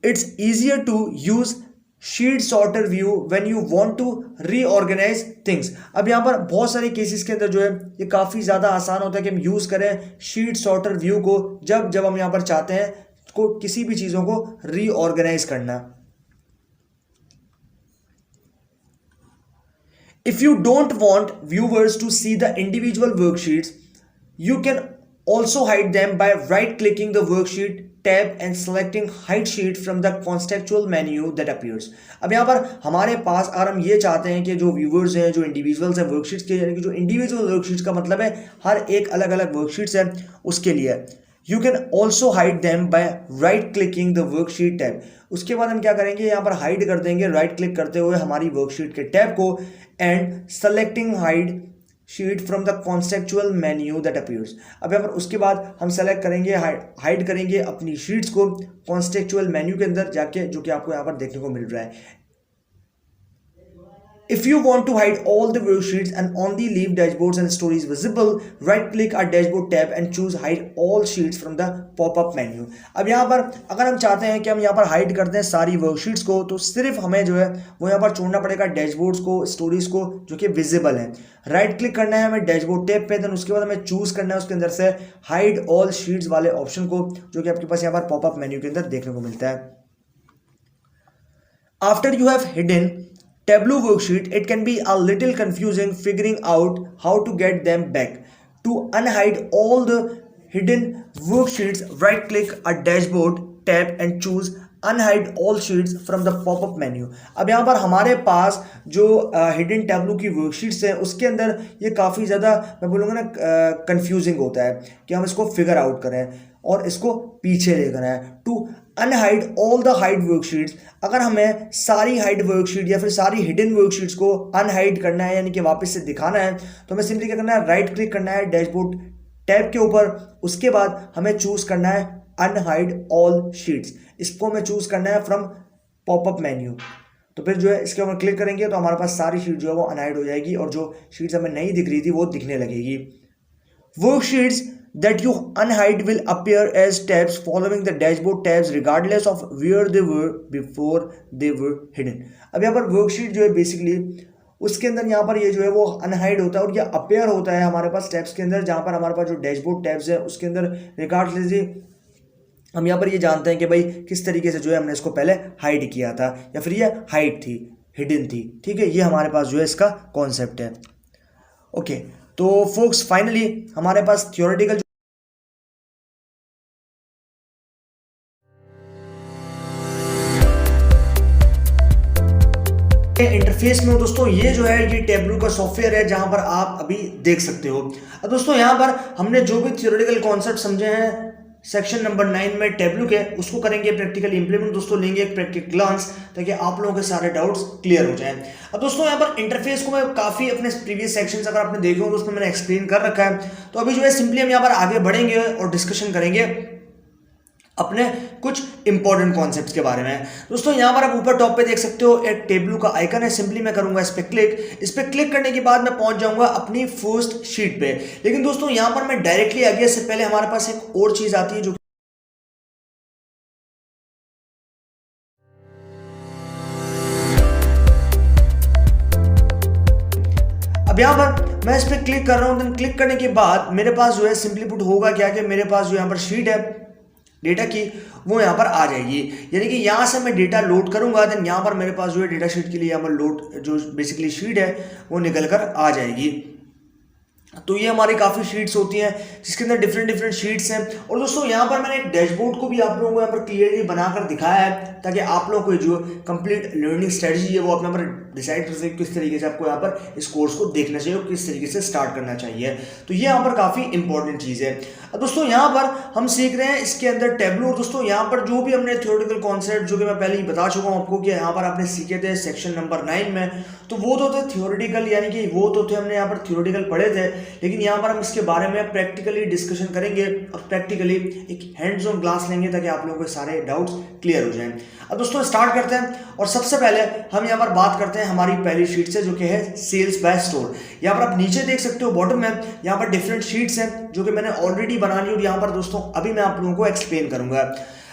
it's easier to use sheet sorter view when you want to reorganize things. अब यहाँ पर बहुत सारे केसेस के अंदर जो है ये काफ़ी ज़्यादा आसान होता है कि हम यूज़ करें शीट सॉर्टर व्यू को जब जब हम यहाँ पर चाहते हैं को किसी भी चीज़ों को रीऑर्गेनाइज करना। If you don't want viewers to see the individual worksheets you can also hide them by right clicking the worksheet tab and selecting hide sheet from the contextual menu that appears। अब यहाँ पर हमारे पास अगर हम ये चाहते हैं कि जो व्यूअर्स हैं जो इंडिविजुअल्स हैं वर्कशीट्स के, यानी कि जो इंडिविजुअल वर्कशीट्स का मतलब है हर एक अलग अलग वर्कशीट्स है उसके लिए, you can also hide them by right clicking the worksheet tab. उसके बाद हम क्या करेंगे, यहाँ पर हाइड कर देंगे राइट क्लिक करते हुए हमारी वर्कशीट के टैब को and selecting hide sheet from the conceptual menu that appears. अब यहाँ पर उसके बाद हम सेलेक्ट करेंगे हाइड करेंगे अपनी शीट्स को कॉन्सेप्चुअल मेन्यू के अंदर जाके, जो कि आपको यहाँ पर देखने को मिल रहा है। If you want to hide all the worksheets and only leave dashboards and stories visible, right click our dashboard tab and choose hide all sheets from the pop-up menu। अब यहाँ पर अगर हम चाहते हैं कि हम यहाँ पर हाइड करते हैं सारी वर्कशीट्स को तो सिर्फ हमें जो है वो यहाँ पर छोड़ना पड़ेगा डैशबोर्ड्स को स्टोरीज को जो कि विजिबल है। राइट क्लिक करना है हमें डैशबोर्ड टैब पे, देन उसके बाद हमें चूज करना है उसके अंदर से हाइड ऑल शीट्स वाले ऑप्शन को जो कि आपके पास यहाँ पर पॉपअप मेन्यू के अंदर देखने को मिलता है। After you have hidden Tableau worksheet, it can be a little confusing figuring out how to get them back। To unhide all the hidden worksheets, right click a dashboard tab and choose unhide all sheets from the pop-up menu। अब यहाँ पर हमारे पास जो hidden Tableau की worksheets है उसके अंदर ये काफ़ी ज़्यादा मैं बोलूँगा ना confusing होता है कि हम इसको figure out करें और इसको पीछे लेकर आए। To unhide all the hide worksheets, अगर हमें सारी हाइड वर्कशीट या फिर सारी हिडन वर्कशीट्स को अनहाइड करना है यानी कि वापस से दिखाना है तो हमें सिंपली क्या करना है, राइट क्लिक करना है डैशबोर्ड टैब के ऊपर, उसके बाद हमें चूज करना है अनहाइड ऑल शीट्स, इसको हमें चूज करना है फ्रॉम पॉपअप मेन्यू। तो फिर जो है इसके ऊपर क्लिक करेंगे तो हमारे पास सारी शीट जो है वो अनहाइड हो जाएगी और जो शीट्स हमें नहीं दिख रही थी वो दिखने लगेगी। Worksheets that you unhide will appear as tabs following the dashboard tabs regardless of where they were before they were hidden। अब यहाँ पर वर्कशीट जो है बेसिकली उसके अंदर यहाँ पर ये जो है वो अनहाइड होता है और ये अपेयर होता है हमारे पास टैब्स के अंदर, जहाँ पर हमारे पास जो डैशबोर्ड टैब्स है उसके अंदर रिगार्डलेस हम यहाँ पर ये जानते हैं कि भाई किस तरीके से जो है हमने इसको पहले हाइड किया था या फिर ये हाइड थी। हिडन थी। ठीक है, ये हमारे पास जो है इसका कॉन्सेप्ट है। ओके, तो फोक्स फाइनली हमारे पास थियोरेटिकल इंटरफेस में हो दोस्तों, ये जो है ये टेबलू का सॉफ्टवेयर है जहां पर आप अभी देख सकते हो। अब दोस्तों यहाँ पर हमने जो भी थियोरेटिकल कॉन्सेप्ट समझे हैं सेक्शन नंबर 9 में टेबलू के, उसको करेंगे प्रैक्टिकली इंप्लीमेंट दोस्तों, लेंगे एक प्रैक्टिकल ग्लांस ताकि आप लोगों के सारे डाउट्स क्लियर हो जाएं। अब दोस्तों यहाँ पर इंटरफेस को मैं काफ़ी अपने प्रीवियस सेक्शंस अगर आपने देखे हो तो उसमें मैंने एक्सप्लेन कर रखा है। तो अभी जो है सिंपली हम यहाँ पर आगे बढ़ेंगे और डिस्कशन करेंगे अपने कुछ इंपॉर्टेंट कॉन्सेप्ट्स के बारे में। दोस्तों यहाँ पर आप ऊपर टॉप पे देख सकते हो एक टेबलू का आइकन है, सिंपली मैं करूंगा इस पर क्लिक करने के बाद मैं पहुंच जाऊंगा अपनी फर्स्ट शीट पे। लेकिन दोस्तों यहाँ पर मैं डायरेक्टली आगे से पहले हमारे पास एक और चीज आती है जो अब यहाँ पर मैं इस पर क्लिक कर रहा हूँ। देन क्लिक करने के बाद मेरे पास जो है सिंपली पुट होगा क्या कि मेरे पास जो यहाँ पर शीट है डेटा की, वो यहाँ पर आ जाएगी। यानी कि यहाँ से मैं डेटा लोड करूंगा, देन यहाँ पर मेरे पास जो है डेटा शीट के लिए यहाँ पर लोड जो बेसिकली शीट है वो निकल कर आ जाएगी। तो ये हमारी काफ़ी शीट्स होती हैं जिसके अंदर डिफरेंट शीट्स हैं। और दोस्तों यहाँ पर मैंने एक डैशबोर्ड को भी आप लोगों को यहाँ पर क्लियरली बनाकर दिखाया है ताकि आप लोगों को जो कंप्लीट लर्निंग स्ट्रेटजी है वो अपने पर डिसाइड कर सके किस तरीके से आपको यहाँ पर इस कोर्स को देखना चाहिए और किस तरीके से स्टार्ट करना चाहिए। तो ये यहाँ पर काफ़ी इंपॉर्टेंट चीज़ है। अब दोस्तों यहाँ पर हम सीख रहे हैं इसके अंदर टेबलू। और दोस्तों यहाँ पर जो भी हमने थ्योरेटिकल कॉन्सेप्ट जो कि मैं पहले ही बता चुका हूँ आपको कि यहाँ पर आपने सीखे थे सेक्शन नंबर 9 में, तो वो तो थे थ्योरेटिकल, यानी कि वो तो थे हमने यहाँ पर थ्योरेटिकल पढ़े थे। लेकिन यहाँ पर हम इसके बारे में प्रैक्टिकली डिस्कशन करेंगे और प्रैक्टिकली एक हैंड्स ऑन क्लास लेंगे ताकि आप लोगों के सारे डाउट्स क्लियर हो जाएं। अब दोस्तों स्टार्ट करते हैं और सबसे पहले हम यहाँ पर बात करते हैं हमारी पहली शीट से जो कि है सेल्स बाय स्टोर। यहाँ पर आप नीचे देख सकते हो बॉटम में यहाँ पर डिफरेंट शीट्स हैं जो कि मैंने ऑलरेडी बना ली और यहाँ पर दोस्तों अभी मैं आप लोगों को एक्सप्लेन करूंगा।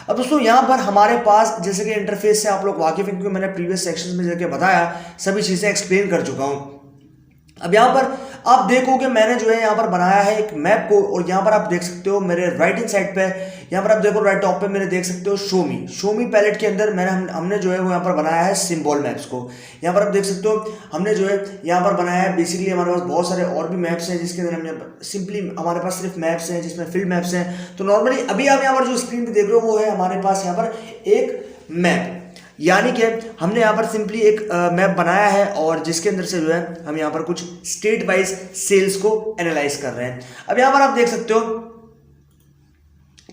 अब दोस्तों यहाँ पर हमारे पास जैसे कि इंटरफेस से आप लोग वाकिफ हैं क्योंकि मैंने प्रीवियस सेक्शंस में जाके बताया, सभी चीज़ें एक्सप्लेन कर चुका हूँ। अब यहाँ पर आप देखोगे मैंने जो है यहाँ पर बनाया है एक मैप को, और यहाँ पर आप देख सकते हो मेरे राइट हैंड साइड पे, यहाँ पर आप देखो राइट टॉप पे मेरे देख सकते हो शोमी पैलेट के अंदर हमने जो है वो यहाँ पर बनाया है सिंबल मैप्स को। यहाँ पर आप देख सकते हो हमने जो है यहाँ पर बनाया है बेसिकली हमारे पास बहुत सारे और भी मैप्स हैं जिसके अंदर हमने सिंपली हमारे पास सिर्फ मैप्स हैं जिसमें फील्ड मैप्स हैं। तो नॉर्मली अभी आप यहाँ पर जो स्क्रीन पर देख रहे हो वो है हमारे पास यहाँ पर एक मैप, यानी कि हमने यहाँ पर सिंपली एक मैप बनाया है और जिसके अंदर से जो है हम यहाँ पर कुछ स्टेट वाइज सेल्स को एनालाइज कर रहे हैं। अब यहाँ पर आप देख सकते हो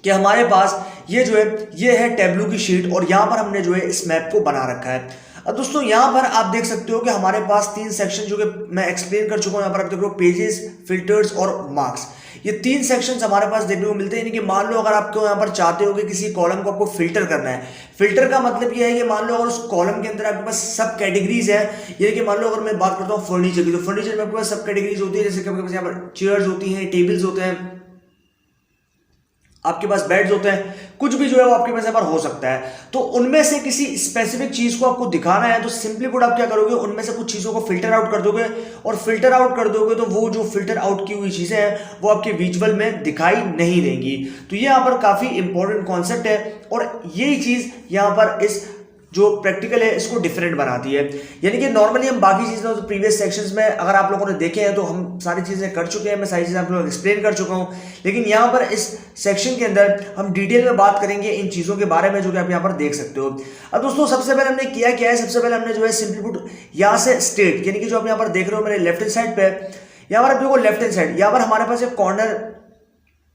कि हमारे पास ये जो है ये है टेबलू की शीट और यहाँ पर हमने जो है इस मैप को बना रखा है। अब दोस्तों यहाँ पर आप देख सकते हो कि हमारे पास 3 सेक्शन जो कि मैं एक्सप्लेन कर चुका हूँ। यहाँ पर आप देख रहे हो पेजेस, फिल्टर्स और मार्क्स, ये 3 सेक्शंस हमारे पास देखने को मिलते हैं। यानी कि मान लो अगर आपको यहाँ पर चाहते हो कि किसी कॉलम को आपको फिल्टर करना है, फिल्टर का मतलब ये है कि मान लो अगर उस कॉलम के अंदर आपके पास सब कैटेगरीज है, ये कि मान लो अगर मैं बात करता हूँ फर्नीचर की, तो फर्नीचर में आपके पास सब कैटेगरीज होती है, जैसे कि आपके पास यहाँ पर चेयर्स होती हैं, टेबल्स होते हैं, आपके पास बेड्स होते हैं, कुछ भी जो है वो आपके पास यहाँ पर हो सकता है। तो उनमें से किसी स्पेसिफिक चीज को आपको दिखाना है तो सिंपली पुट आप क्या करोगे, उनमें से कुछ चीजों को फिल्टर आउट कर दोगे और फिल्टर आउट कर दोगे तो वो जो फिल्टर आउट की हुई चीजें हैं वो आपके विजुअल में दिखाई नहीं देंगी। तो ये यहाँ पर काफी इंपॉर्टेंट कॉन्सेप्ट है और यही चीज यहाँ पर इस जो प्रैक्टिकल है इसको डिफरेंट बनाती है। यानी कि नॉर्मली हम बाकी चीज़ें तो प्रीवियस सेक्शंस में अगर आप लोगों ने देखे हैं तो हम सारी चीज़ें कर चुके हैं, मैं सारी चीज़ें आप लोगों को एक्सप्लेन कर चुका हूं। लेकिन यहाँ पर इस सेक्शन के अंदर हम डिटेल में बात करेंगे इन चीज़ों के बारे में जो कि आप यहाँ पर देख सकते हो। अब दोस्तों सबसे पहले हमने किया क्या है, सबसे पहले हमने जो है सिंपली पुट यहाँ से स्टेट, यानी कि जो आप यहाँ पर देख रहे हो मेरे लेफ्ट हैंड साइड पे, यहाँ पर आप देखो लेफ्ट हैंड साइड, यहाँ पर हमारे पास एक कॉर्नर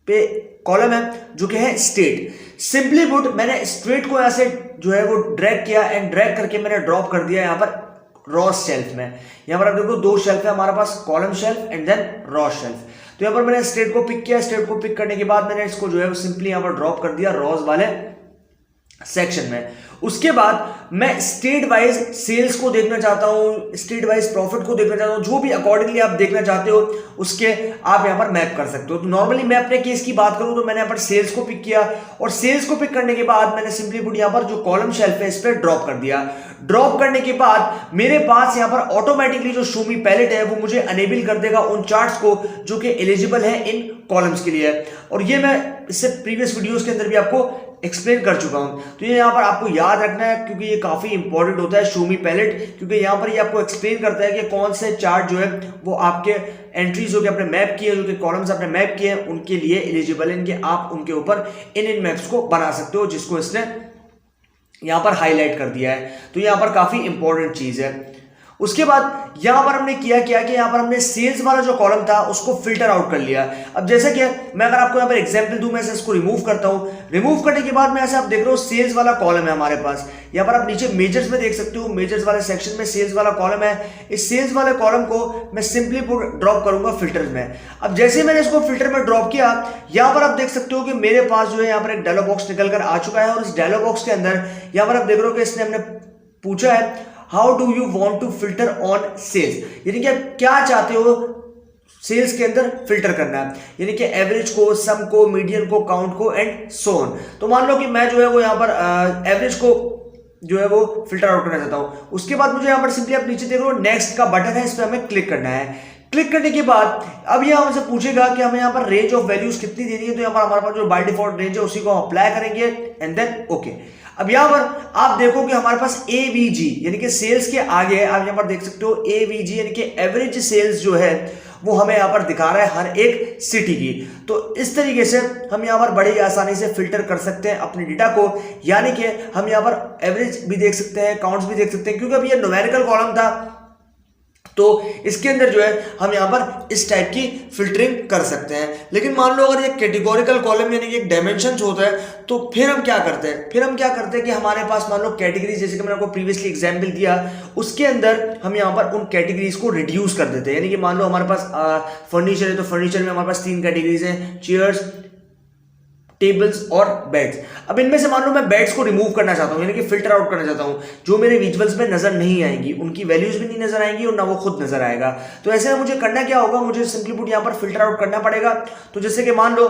पे कॉलम है जो कि है स्टेट। सिंपली पुट मैंने स्ट्रेट को यहाँ से जो है वो ड्रैग किया एंड ड्रैग करके मैंने ड्रॉप कर दिया यहाँ पर रॉ शेल्फ में। यहाँ पर आप देखो 2 शेल्फ है हमारे पास, column shelf and then row shelf. तो यहाँ पर मैंने स्टेट को पिक किया, स्टेट को पिक करने के बाद मैंने इसको जो है वो सिंपली यहाँ पर ड्रॉप कर दिया रॉज वाले सेक्शन में। उसके बाद मैं स्टेट वाइज सेल्स को देखना चाहता हूं, स्टेट वाइज प्रॉफिट को देखना चाहता हूं, जो भी अकॉर्डिंगली आप देखना चाहते हो उसके आप यहां पर मैप कर सकते हो। तो नॉर्मली मैं अपने केस की बात करूं तो मैंने यहां पर सेल्स को पिक किया और सेल्स को पिक करने के बाद मैंने सिंपली पुट यहां पर जो कॉलम शेल्फ है इस पर ड्रॉप कर दिया। ड्रॉप करने के बाद मेरे पास यहां पर ऑटोमेटिकली जो शो मी पैलेट है वो मुझे अनेबल कर देगा उन चार्ट्स को जो कि एलिजिबल है इन कॉलम्स के लिए। और ये मैं इससे प्रीवियस वीडियोस के अंदर भी आपको एक्सप्लेन कर चुका हूं। तो ये यहाँ पर आपको याद रखना है क्योंकि ये काफी इंपॉर्टेंट होता है शो मी पैलेट, क्योंकि यहाँ पर ये आपको एक्सप्लेन करता है कि कौन से चार्ट जो है वो आपके एंट्रीज जो कि आपने मैप किए, जो कि कॉलम्स आपने मैप किए हैं उनके लिए एलिजिबल है, इनके आप उनके ऊपर इन मैप्स को बना सकते हो, जिसको इसने यहां पर हाईलाइट कर दिया है। तो यहां पर काफी इंपॉर्टेंट चीज है। उसके बाद यहां पर हमने किया क्या कि यहां पर हमने सेल्स वाला जो कॉलम था उसको फिल्टर आउट कर लिया। अब जैसे कि मैं अगर आपको यहां पर एग्जांपल दूं, मैं से इसको रिमूव करता हूं, रिमूव करने के बाद में ऐसे आप देख रहे हो सेल्स वाला कॉलम है हमारे पास। यहां पर आप नीचे मेजर्स में देख सकते हो, मेजर्स वाले सेक्शन में सेल्स वाला कॉलम है। इस सेल्स वाले कॉलम को मैं सिंपली ड्रॉप करूंगा फिल्टर में। अब जैसे मैंने इसको फिल्टर में ड्रॉप किया, यहां पर आप देख सकते हो कि मेरे पास जो है यहां पर एक डायलॉग बॉक्स निकल कर आ चुका है, और इस डायलॉग बॉक्स के अंदर यहां पर आप देख रहे हो कि इसने हमने पूछा है how do you want to filter on sales, यानी कि आप क्या चाहते हो सेल्स के अंदर फिल्टर करना है, यानी कि एवरेज को, सम को, मीडियन को, काउंट को एंड सो ऑन। तो मान लो कि मैं जो है वो यहाँ पर एवरेज को जो है वो फिल्टर आउट करना चाहता हूं। उसके बाद मुझे यहाँ पर सिंपली आप नीचे देख रहे हो नेक्स्ट का बटन है, इस पर हमें क्लिक करना है। क्लिक करने के बाद अब यह हमसे पूछेगा कि हमें यहाँ पर रेंज ऑफ वैल्यूज कितनी देनी है, तो यहाँ पर हमारे पास जो बाय डिफॉल्ट रेंज है उसी को हम अप्लाई करेंगे एंड देन ओके। अब यहां पर आप देखो कि हमारे पास एवीजी यानी कि सेल्स के आगे आप यहां पर देख सकते हो एवीजी यानी कि एवरेज सेल्स जो है वो हमें यहां पर दिखा रहा है हर एक सिटी की। तो इस तरीके से हम यहां पर बड़ी आसानी से फिल्टर कर सकते हैं अपने डेटा को, यानी कि हम यहां पर एवरेज भी देख सकते हैं, काउंट्स भी देख सकते हैं, क्योंकि अब ये न्यूमेरिकल कॉलम था तो इसके अंदर जो है हम यहां पर इस टाइप की फिल्टरिंग कर सकते हैं। लेकिन मान लो अगर ये कैटेगोरिकल कॉलम यानी कि एक डायमेंशन होता है तो फिर हम क्या करते हैं, कि हमारे पास मान लो कैटेगरीज, जैसे कि मैंने आपको प्रीवियसली एग्जांपल दिया, उसके अंदर हम यहां पर उन कैटेगरीज को रिड्यूस कर देते हैं। यानी कि मान लो हमारे पास फर्नीचर है तो फर्नीचर में हमारे पास 3 कैटेगरीज हैं, चेयर्स, टेबल्स और बेड्स। अब इनमें से मान लो मैं बेड्स को रिमूव करना चाहता हूं, यानी कि फिल्टर आउट करना चाहता हूं, जो मेरे विजुअल्स में नजर नहीं आएंगी, उनकी वैल्यूज भी नहीं नजर आएंगी और ना वो खुद नजर आएगा। तो ऐसे में मुझे करना क्या होगा, मुझे सिंपली पुट यहां पर फिल्टर आउट करना पड़ेगा। तो जैसे कि मान लो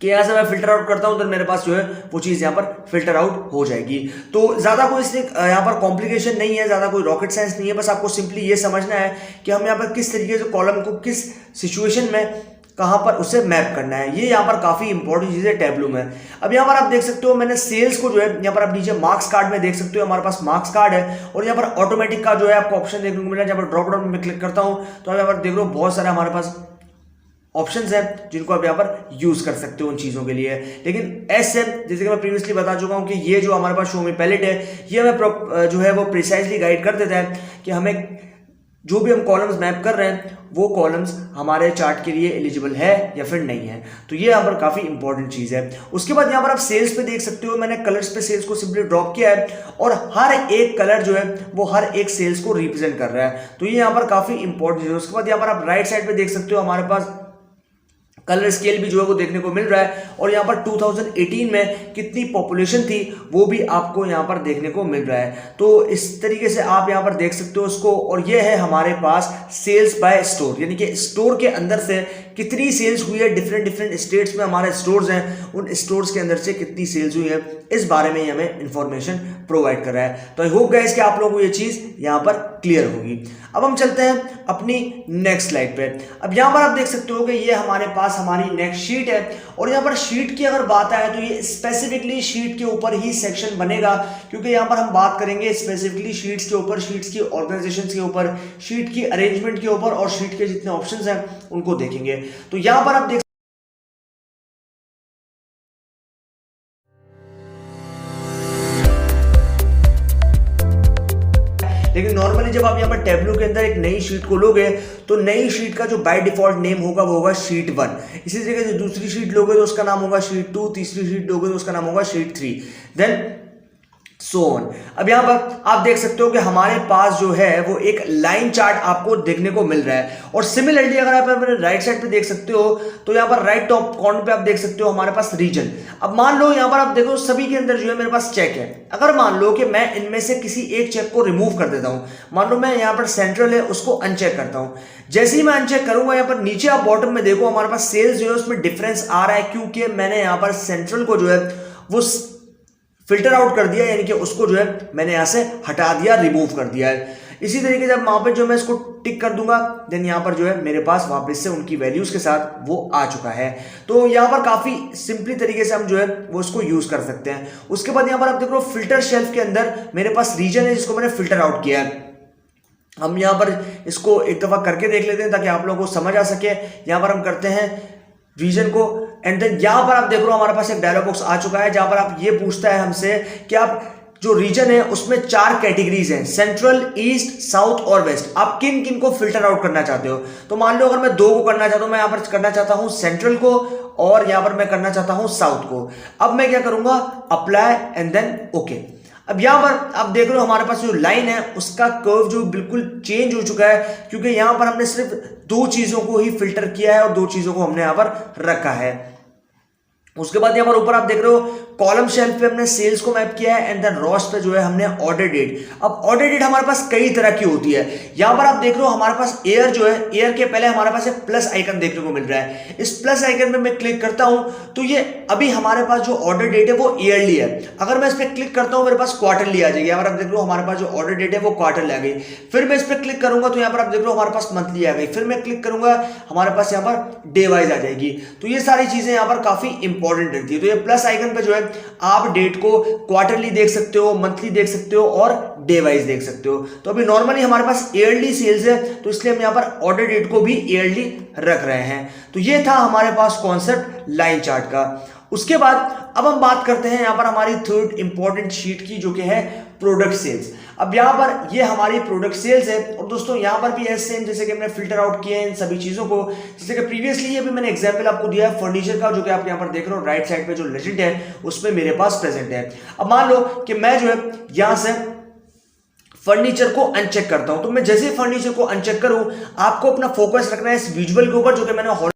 कि यहां से मैं फिल्टर आउट करता हूं तो मेरे पास जो है वो चीज यहां पर फिल्टर आउट हो जाएगी। तो ज्यादा कोई इसलिए यहां पर कॉम्प्लिकेशन नहीं है, ज्यादा कोई रॉकेट साइंस नहीं है, बस आपको सिंपली ये समझना है कि हम यहां पर किस तरीके से कॉलम को किस सिचुएशन में कहां पर उसे मैप करना है। ये यहां पर काफी इंपॉर्टेंट चीज है टैब्लू में। अब यहां पर आप देख सकते हो मैंने सेल्स को जो है यहां पर आप नीचे मार्क्स कार्ड में देख सकते हो, हमारे पास मार्क्स कार्ड है और यहां पर ऑटोमेटिक का जो है आपको ऑप्शन देखने को मिला है। जहां पर ड्रॉप डाउन में क्लिक करता हूं तो यहां पर देख लो बहुत सारे हमारे पास ऑप्शंस हैं जिनको आप यहाँ पर यूज कर सकते हो उन चीजों के लिए। लेकिन ऐसे जैसे कि मैं प्रीवियसली बता चुका हूं कि ये जो हमारे पास शो मी पैलेट है ये हमें जो है वो प्रिसाइजली गाइड कर देता है कि हमें जो भी हम कॉलम्स मैप कर रहे हैं वो कॉलम्स हमारे चार्ट के लिए एलिजिबल है या फिर नहीं है। तो ये यहाँ पर काफी इंपॉर्टेंट चीज है। उसके बाद यहाँ पर आप सेल्स पे देख सकते हो, मैंने कलर्स पे सेल्स को सिंपली ड्रॉप किया है और हर एक कलर जो है वो हर एक सेल्स को रिप्रेजेंट कर रहा है। तो ये यहाँ पर काफी इंपॉर्टेंट है। उसके बाद यहाँ पर आप राइट साइड पे देख सकते हो हमारे पास कलर स्केल भी जो है वो देखने को मिल रहा है और यहाँ पर 2018 में कितनी पॉपुलेशन थी वो भी आपको यहाँ पर देखने को मिल रहा है। तो इस तरीके से आप यहाँ पर देख सकते हो उसको। और ये है हमारे पास सेल्स बाय स्टोर, यानी कि स्टोर के अंदर से कितनी सेल्स हुई है, डिफरेंट स्टेट्स में हमारे स्टोर्स हैं, उन स्टोर्स के अंदर से कितनी सेल्स हुई है, इस बारे में हमें इंफॉर्मेशन प्रोवाइड कर रहा है। तो आई होप गाइस कि आप लोगों को ये चीज यहाँ पर क्लियर होगी। अब हम चलते हैं अपनी नेक्स्ट स्लाइड पे। अब यहाँ पर आप देख सकते हो कि ये हमारे पास हमारी नेक्स्ट शीट है और यहाँ पर शीट की अगर बात आए तो ये स्पेसिफिकली शीट के ऊपर ही सेक्शन बनेगा, क्योंकि यहाँ पर हम बात करेंगे स्पेसिफिकली शीट्स के ऊपर, शीट्स की ऑर्गेनाइजेशन के ऊपर, शीट की अरेंजमेंट के ऊपर और शीट के जितने ऑप्शंस हैं उनको देखेंगे। तो यहाँ पर आप देख लेकिन नॉर्मली जब आप यहाँ पर टेबलू के अंदर एक नई शीट को लोगे तो नई शीट का जो बाय डिफॉल्ट नेम होगा वो होगा शीट 1। इसी तरीके से दूसरी शीट लोगे तो उसका नाम होगा शीट 2, तीसरी शीट लोगे तो उसका नाम होगा शीट 3, देन सो ऑन। अब यहां पर आप देख सकते हो कि हमारे पास जो है वो एक लाइन चार्ट आपको देखने को मिल रहा है। और सिमिलरली अगर आप राइट साइड पे देख सकते हो तो यहां पर राइट टॉप कॉर्नर पे आप देख सकते हो हमारे पास रीजन। अब मान लो यहां पर आप देखो सभी के अंदर जो है मेरे पास चेक है। अगर मान लो कि मैं इनमें से किसी एक चेक को रिमूव कर देता हूं, मान लो मैं यहां पर सेंट्रल है उसको अनचेक करता हूं, जैसे ही मैं अनचेक करूंगा यहां पर नीचे आप बॉटम में देखो हमारे पास सेल्स जो है उसमें डिफरेंस आ रहा है, क्योंकि मैंने यहां पर सेंट्रल को जो है वो फिल्टर आउट कर दिया, यानी कि उसको जो है मैंने यहां से हटा दिया, रिमूव कर दिया है। इसी तरीके से अब वहां पे जो मैं इसको टिक कर दूंगा, देन यहाँ पर जो है मेरे पास वापस से उनकी वैल्यूज के साथ वो आ चुका है। तो यहाँ पर काफी सिंपली तरीके से हम जो है वो इसको यूज कर सकते हैं। उसके बाद यहाँ पर आप देख रहे हो फिल्टर शेल्फ के अंदर मेरे पास रीजन है जिसको मैंने फिल्टर आउट किया है। हम यहाँ पर इसको एक दफा करके देख लेते हैं ताकि आप लोगों को समझ आ सके। यहाँ पर हम करते हैं रीजन को, एंड देन यहाँ पर आप देख रहे हो हमारे पास एक डायलॉग बॉक्स आ चुका है जहां पर आप ये पूछता है हमसे कि आप जो रीजन है उसमें 4 कैटेगरीज हैं, सेंट्रल, ईस्ट, साउथ और वेस्ट। आप किन किन को फिल्टर आउट करना चाहते हो? तो मान लो अगर मैं 2 को करना चाहता हूं, मैं यहां पर करना चाहता हूं सेंट्रल को और यहां पर मैं करना चाहता हूं साउथ को। अब मैं क्या करूंगा, अप्लाई एंड देन ओके। अब यहां पर आप देख रहे हो हमारे पास जो लाइन है उसका कर्व जो बिल्कुल चेंज हो चुका है, क्योंकि यहां पर हमने सिर्फ 2 चीजों को ही फिल्टर किया है और 2 चीजों को हमने यहां पर रखा है। उसके बाद यहां पर ऊपर आप देख रहे हो कॉलम शेल्फ पे हमने सेल्स को मैप किया है एंड देन रॉस पे जो है हमने ऑर्डर डेट। अब ऑर्डर डेट हमारे पास कई तरह की होती है। यहां पर आप देख रहे हो हमारे पास एयर जो है, एयर के पहले हमारे पास एक प्लस आइकन देखने को मिल रहा है। इस प्लस आइकन पे मैं क्लिक करता हूं तो ये अभी हमारे पास जो ऑर्डर डेट है वो ईयरली है। अगर मैं इस पर क्लिक करता हूं मेरे पास क्वार्टरली आ जाएगी। यहां पर आप देख रहे हो हमारे पास जो ऑर्डर डेट है वो क्वार्टरली आ गई। फिर मैं इस पर क्लिक करूंगा तो यहां पर आप देख रहे हो हमारे पास मंथली आ गई। फिर मैं क्लिक करूंगा हमारे पास यहां पर डे वाइज आ जाएगी। तो ये सारी चीजें यहां पर काफी इंपॉर्टेंट रहती है। तो ये प्लस आइकन पे जो है आप डेट को क्वार्टरली देख सकते हो, मंथली देख सकते हो और डे वाइज देख सकते हो। तो अभी नॉर्मली हमारे पास ईयरली सेल्स है तो इसलिए हम यहां पर ऑर्डर डेट को भी ईयरली रख रहे हैं। तो ये था हमारे पास कॉन्सेप्ट लाइन चार्ट का। उसके बाद अब हम बात करते हैं यहां पर हमारी थर्ड इंपॉर्टेंट शीट की जो कि है प्रोडक्ट सेल्स। अब यहां पर ये हमारी प्रोडक्ट सेल्स है और दोस्तों यहां पर भी है सेम जैसे कि हमने फिल्टर आउट किए हैं इन सभी चीजों को। जैसे कि प्रीवियसली ये भी मैंने एग्जांपल आपको दिया है फर्नीचर का, जो कि आप यहां पर देख रहे हो राइट साइड पे जो लेजेंड है उसमें मेरे पास प्रेजेंट है। अब मान लो कि मैं जो है यहां से फर्नीचर को अनचेक करता हूं, तो मैं जैसे फर्नीचर को अनचेक करूं आपको अपना फोकस रखना है इस विजुअल के ऊपर जो कि मैंने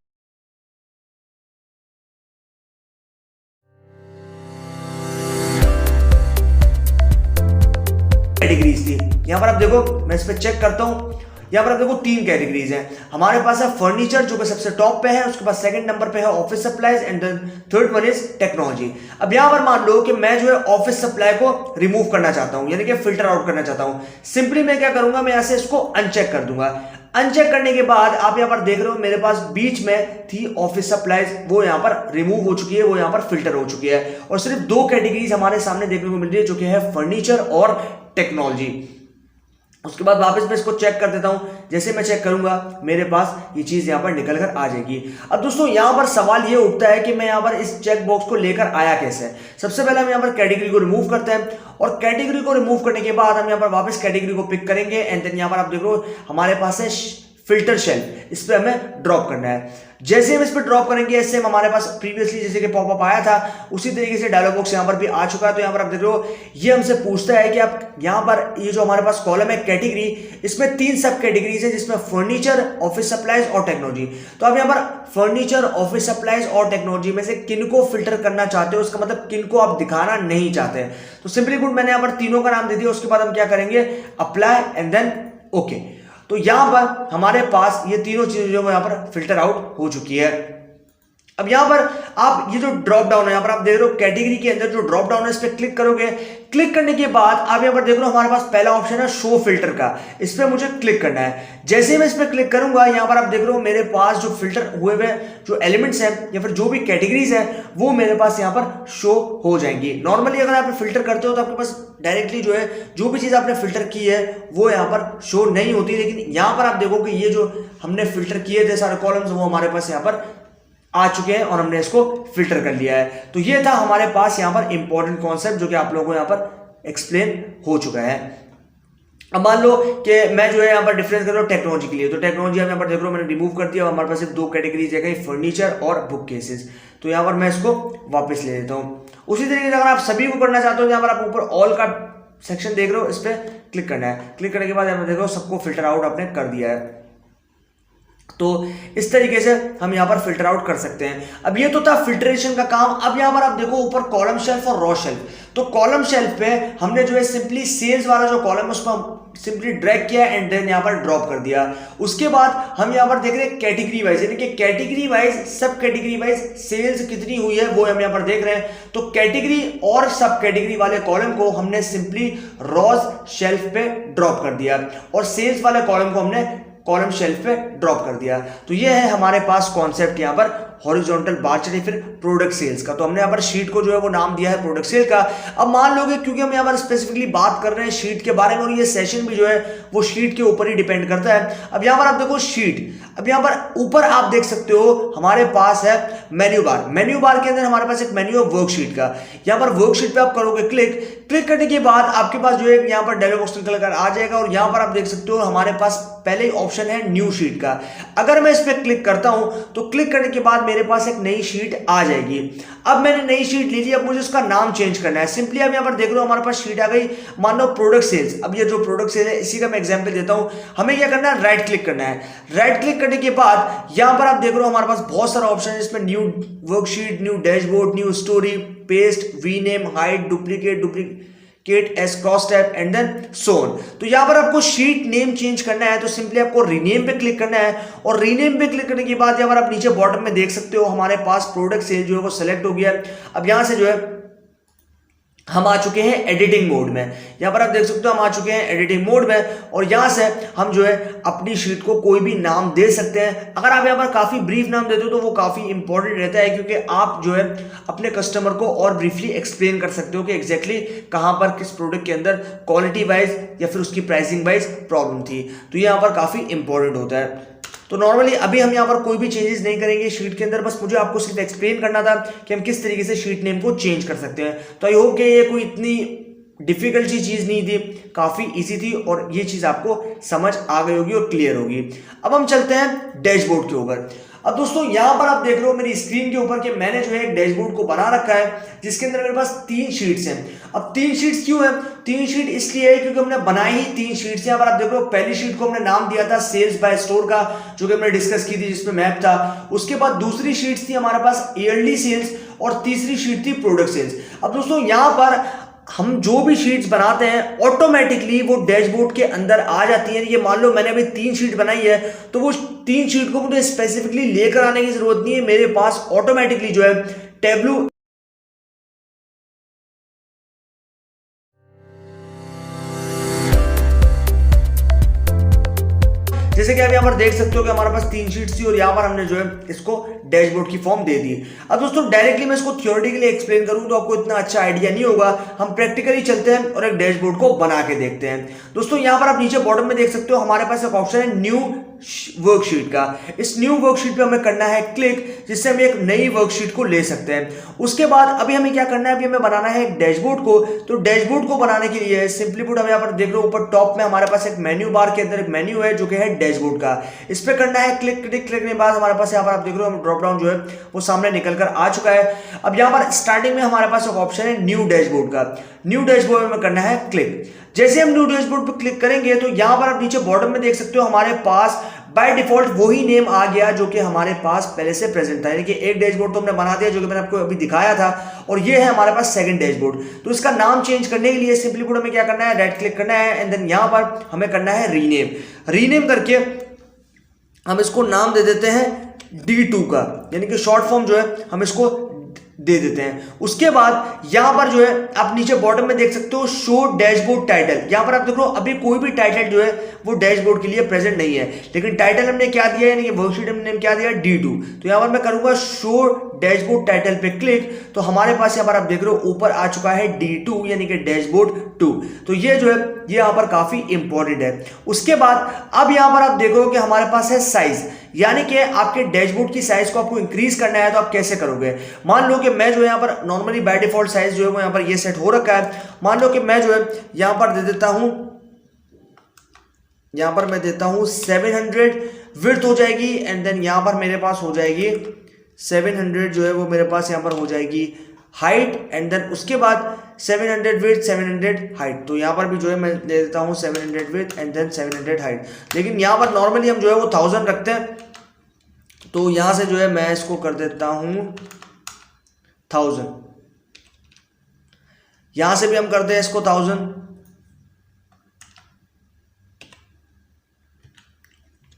कैटेगरीज थी। यहां पर आप देखो मैं इस पे चेक करता हूं, यहां पर आप देखो 3 कैटेगरीज हैं हमारे पास है फर्नीचर जो कि सबसे टॉप पे है, उसके बाद सेकंड नंबर पे है office supplies and then third one is technology. अब यहां पर मान लो कि मैं जो है ऑफिस सप्लाई को रिमूव करना चाहता हूं, यानी कि फिल्टर आउट करना चाहता हूं। सिंपली मैं क्या करूंगा, मैं ऐसे इसको अनचेक कर दूंगा। अनचेक करने के बाद आप यहां पर देख रहे हो मेरे पास बीच में थी ऑफिस सप्लाईज, वो यहां पर रिमूव हो चुकी है, वो यहां पर फिल्टर हो चुकी है और सिर्फ 2 कैटेगरीज हमारे सामने देखने को मिल रही है जो कि है फर्नीचर और टेक्नोलॉजी। उसके बाद वापस मैं इसको चेक कर देता हूं, जैसे मैं चेक करूंगा मेरे पास ये चीज यहां पर निकल कर आ जाएगी। अब दोस्तों यहां पर सवाल ये उठता है कि मैं यहां पर इस चेक बॉक्स को लेकर आया कैसे। सबसे पहले हम यहां पर कैटेगरी को रिमूव करते हैं और कैटेगरी को रिमूव करने के बाद हम यहां पर वापस कैटेगरी को पिक करेंगे एंड देन यहां पर आप देख रहे हो हमारे पास है फिल्टर शेल्फ, इस पे हमें ड्रॉप करना है। जैसे हम इस पे ड्रॉप करेंगे ऐसे हमारे पास प्रीवियसली जैसे कि पॉपअप आया था उसी तरीके से डायलॉग बॉक्स यहां पर भी आ चुका है। तो यहां पर आप देख रहे हो ये हमसे पूछता है कि आप यहां पर ये जो हमारे पास कॉलम है कैटेगरी, इसमें 3 सब कैटेगरीज है जिसमें फर्नीचर, ऑफिस सप्लाईज और टेक्नोलॉजी। तो आप यहां पर फर्नीचर, ऑफिस सप्लाईज और टेक्नोलॉजी में से किन को फिल्टर करना चाहते हो, उसका मतलब किन को आप दिखाना नहीं चाहते। तो सिंपली गुड मैंने यहां पर तीनों का नाम दे दिया। उसके बाद हम क्या करेंगे, अप्लाई एंड देन ओके। तो यहां पर हमारे पास ये तीनों चीजें जो यहां पर फिल्टर आउट हो चुकी है। अब यहां पर आप ये जो ड्रॉप डाउन है यहां पर आप देख रहे हो कैटेगरी के अंदर जो ड्रॉप डाउन है इस पर क्लिक करोगे। क्लिक करने के बाद आप यहां पर देख रहे हो हमारे पास पहला ऑप्शन है शो फिल्टर का, इस पर मुझे क्लिक करना है। जैसे ही मैं इस पर क्लिक करूंगा यहां पर आप देख रहे हो मेरे पास जो फिल्टर हुए हुए जो एलिमेंट्स हैं या फिर जो भी कैटेगरीज है वो मेरे पास यहां पर शो हो जाएंगी। नॉर्मली अगर आप फिल्टर करते हो तो आपके पास डायरेक्टली जो है जो भी चीज आपने फिल्टर की है वो यहां पर शो नहीं होती, लेकिन यहां पर आप देखो कि ये जो हमने फिल्टर किए थे सारे कॉलम्स वो हमारे पास यहां पर आ चुके हैं और हमने इसको फिल्टर कर लिया है। तो ये था हमारे पास यहां पर इंपॉर्टेंट कॉन्सेप्ट जो कि आप लोगों को यहां पर एक्सप्लेन हो चुका है। अब मान लो कि मैं जो है यहां पर डिफरेंस कर रहा हूं टेक्नोलॉजी के लिए, तो टेक्नोलॉजी हम यहां पर देख रहे हो मैंने रिमूव कर दिया। हमारे पास सिर्फ 2 कैटेगरीज है, फर्नीचर और बुक केसेस। तो यहां पर मैं इसको वापस ले लेता हूं। उसी तरीके से अगर आप सभी को करना चाहते हो यहां पर आप ऊपर ऑल का सेक्शन देख रहे हो, इस पर क्लिक करना है। क्लिक करने के बाद यहां पर देखो सबको फिल्टर आउट आपने कर दिया है। तो इस तरीके से हम यहाँ पर फिल्टर आउट कर सकते हैं। अब ये तो था फिल्ट्रेशन का काम। अब यहाँ पर आप देखो ऊपर कॉलम शेल्फ और रो शेल्फ। तो कॉलम शेल्फ पे हमने जो है सिंपली सेल्स वाला जो कॉलम है उसको सिंपली ड्रैग किया एंड देन यहाँ पर ड्रॉप कर दिया। उसके बाद हम यहाँ पर देख रहे हैं कैटेगरी वाइज, यानी कि कैटेगरी वाइज सब कैटेगरी वाइज सेल्स कितनी हुई है वो हम यहाँ पर देख रहे हैं। तो कैटेगरी और सब कैटेगरी वाले कॉलम को हमने सिंपली रॉज शेल्फ पे ड्रॉप कर दिया और सेल्स वाले कॉलम को हमने कॉलम शेल्फ पे ड्रॉप कर दिया। तो ये है हमारे पास कॉन्सेप्ट यहाँ पर हॉरिजॉन्टल बार चार्ट या फिर प्रोडक्ट सेल्स का। तो हमने यहाँ पर शीट को जो है वो नाम दिया है प्रोडक्ट सेल का। अब मान लोगे क्योंकि हम यहाँ पर स्पेसिफिकली बात कर रहे हैं शीट के बारे में और ये सेशन भी जो है वो शीट के ऊपर ही डिपेंड करता है। अब यहाँ पर आप देखो शीट, अब यहाँ पर ऊपर आप देख सकते हो हमारे पास है मेन्यू बार। मेन्यू बार के अंदर हमारे पास एक मेन्यू है वर्कशीट का। यहाँ पर वर्कशीट पे आप करोगे क्लिक करने के बाद आपके पास जो है यहाँ पर डायलॉग बॉक्स निकल कर आ जाएगा और यहाँ पर आप देख सकते हो हमारे पास पहले ऑप्शन है न्यू शीट का। अगर मैं इस पर क्लिक करता हूं तो क्लिक करने के बाद मेरे पास एक नई शीट आ जाएगी। अब मैंने नई शीट ली थी, अब मुझे उसका नाम चेंज करना है। सिंपली अब यहाँ पर देख रहे हो हमारे पास शीट आ गई, मान लो प्रोडक्ट सेल्स। अब ये जो प्रोडक्ट सेल है इसी का मैं एग्जांपल देता हूं। हमें क्या करना है, राइट क्लिक करना है। राइट क्लिक करने के बाद यहां पर आप देख रहे हो हमारे पास बहुत सारा ऑप्शन है, इसमें new worksheet, new dashboard, new story, paste, rename, hide, duplicate as cross tab and then so on. तो यहां पर आपको शीट नेम चेंज करना है तो सिंपली आपको रीनेम पे क्लिक करना है और रीनेम पे क्लिक करने के बाद यहां पर आप नीचे बॉटम में देख सकते हो हमारे पास प्रोडक्ट सेल जो है वो सिलेक्ट हो गया। अब यहां से जो है हम आ चुके हैं एडिटिंग मोड में। यहां पर आप देख सकते हो हम आ चुके हैं एडिटिंग मोड में और यहां से हम जो है अपनी शीट को कोई भी नाम दे सकते हैं। अगर आप यहां पर काफी ब्रीफ नाम देते हो तो वो काफी इंपॉर्टेंट रहता है क्योंकि आप जो है अपने कस्टमर को और ब्रीफली एक्सप्लेन कर सकते हो कि एग्जैक्टली कहां पर किस प्रोडक्ट के अंदर क्वालिटी वाइज या फिर उसकी प्राइसिंग वाइज प्रॉब्लम थी। तो यहां पर काफी इंपॉर्टेंट होता है। तो नॉर्मली अभी हम यहाँ पर कोई भी चेंजेस नहीं करेंगे शीट के अंदर, बस मुझे आपको सिर्फ एक्सप्लेन करना था कि हम किस तरीके से शीट नेम को चेंज कर सकते हैं। तो आई होप कि ये कोई इतनी डिफिकल्ट सी चीज नहीं थी, काफी इजी थी और ये चीज आपको समझ आ गई होगी और क्लियर होगी। अब हम चलते हैं डैशबोर्ड के ऊपर। अब दोस्तों यहां पर आप देख रहे हो मेरी स्क्रीन के ऊपर कि मैंने जो है एक डैशबोर्ड को बना रखा है जिसके अंदर मेरे पास 3 शीट्स हैं। अब 3 शीट्स क्यों है, 3 शीट इसलिए है क्योंकि हमने बनाई ही 3 शीट्स। यहां पर आप देख रहे हो पहली शीट को हमने नाम दिया था सेल्स बाय स्टोर का, जो कि हमने डिस्कस की थी जिसमें मैप था। उसके बाद दूसरी शीट्स थी हमारे पास ईयरली सेल्स और तीसरी शीट थी प्रोडक्ट सेल्स। अब दोस्तों यहां पर हम जो भी शीट्स बनाते हैं ऑटोमेटिकली वो डैशबोर्ड के अंदर आ जाती है। ये मान लो मैंने अभी 3 शीट बनाई है तो वो 3 शीट को मुझे स्पेसिफिकली लेकर आने की जरूरत नहीं है, मेरे पास ऑटोमेटिकली जो है टेब्लू जैसे कि आप यहाँ पर देख सकते हो कि हमारे पास 3 शीट्स थी और यहाँ पर हमने जो है इसको डैशबोर्ड की फॉर्म दे दी। अब दोस्तों डायरेक्टली मैं इसको थ्योरेटिकली एक्सप्लेन करूँ तो आपको इतना अच्छा आइडिया नहीं होगा, हम प्रैक्टिकली चलते हैं और एक डैशबोर्ड को बना के देखते हैं। दोस्तों यहाँ पर आप नीचे बॉटम में देख सकते हो हमारे पास एक ऑप्शन है न्यू वर्कशीट का। इस न्यू वर्कशीट पे हमें करना है क्लिक, जिससे हम एक नई वर्कशीट को ले सकते हैं। उसके बाद अभी हमें क्या करना है, अभी हमें बनाना है एक डैशबोर्ड को। तो डैशबोर्ड को बनाने के लिए सिंपली पुट हम यहाँ पर देख रहे हो ऊपर टॉप में हमारे पास एक मेन्यू बार के अंदर एक मेन्यू है जो कि है डैशबोर्ड का। इस पे करना है क्लिक करने के बाद हमारे पास यहाँ पर आप देख रहे हो ड्रॉप डाउन जो है वो सामने निकल कर आ चुका है। अब यहाँ पर स्टार्टिंग में हमारे पास एक ऑप्शन है न्यू डैशबोर्ड का। न्यू डैशबोर्ड में करना है क्लिक। जैसे हम न्यू डैशबोर्ड पर क्लिक करेंगे तो यहाँ पर आप नीचे बॉटम में देख सकते हो हमारे पास बाय डिफॉल्ट वही नेम आ गया जो कि हमारे पास पहले से प्रेजेंट था। यानी कि एक डैशबोर्ड तो हमने बना दिया जो कि मैंने आपको अभी दिखाया था और ये है हमारे पास सेकंड डैशबोर्ड। तो इसका नाम चेंज करने के लिए सिंपली पुट हमें क्या करना है, राइट क्लिक करना है एंड देन यहाँ पर हमें करना है रीनेम। रीनेम करके हम इसको नाम दे देते हैं D2 का, यानी कि शॉर्ट फॉर्म जो है हम इसको दे देते हैं। उसके बाद यहां पर जो है आप नीचे बॉटम में देख सकते हो शो डैशबोर्ड टाइटल। यहां पर आप देख रहे हो अभी कोई भी टाइटल जो है वो डैशबोर्ड के लिए प्रेजेंट नहीं है, लेकिन टाइटल हमने क्या दिया है, यानी कि वर्कशीट हमने क्या दिया D2। तो यहां पर मैं करूंगा शो डैशबोर्ड टाइटल पे क्लिक, तो हमारे पास यहां पर आप देख रहे हो ऊपर आ चुका है D2 यानी कि डैशबोर्ड 2। तो ये जो है ये यहां पर काफी इंपॉर्टेंट है। उसके बाद अब यहां पर आप देखो कि हमारे पास है साइज, यानी कि आपके डैशबोर्ड की साइज को आपको इंक्रीज करना है तो आप कैसे करोगे। मान लो कि मैं जो है यहाँ पर नॉर्मली बाय डिफॉल्ट साइज जो है वो यहाँ पर ये सेट हो रखा है। मान लो कि मैं जो है यहाँ पर दे देता हूँ, यहाँ पर मैं देता हूँ 700 विड्थ हो जाएगी एंड देन यहाँ पर मेरे पास हो जाएगी 700 जो है वो मेरे पास यहाँ पर हो जाएगी हाइट एंड देन उसके बाद 700 विड्थ 700 हाइट। तो यहाँ पर भी जो है मैं दे देता हूँ 700 विड्थ एंड देन 700 हाइट। लेकिन यहाँ पर नॉर्मली हम जो है वो 1000 रखते हैं तो यहां से जो है मैं इसको कर देता हूं 1000, यहां से भी हम करते हैं इसको 1000,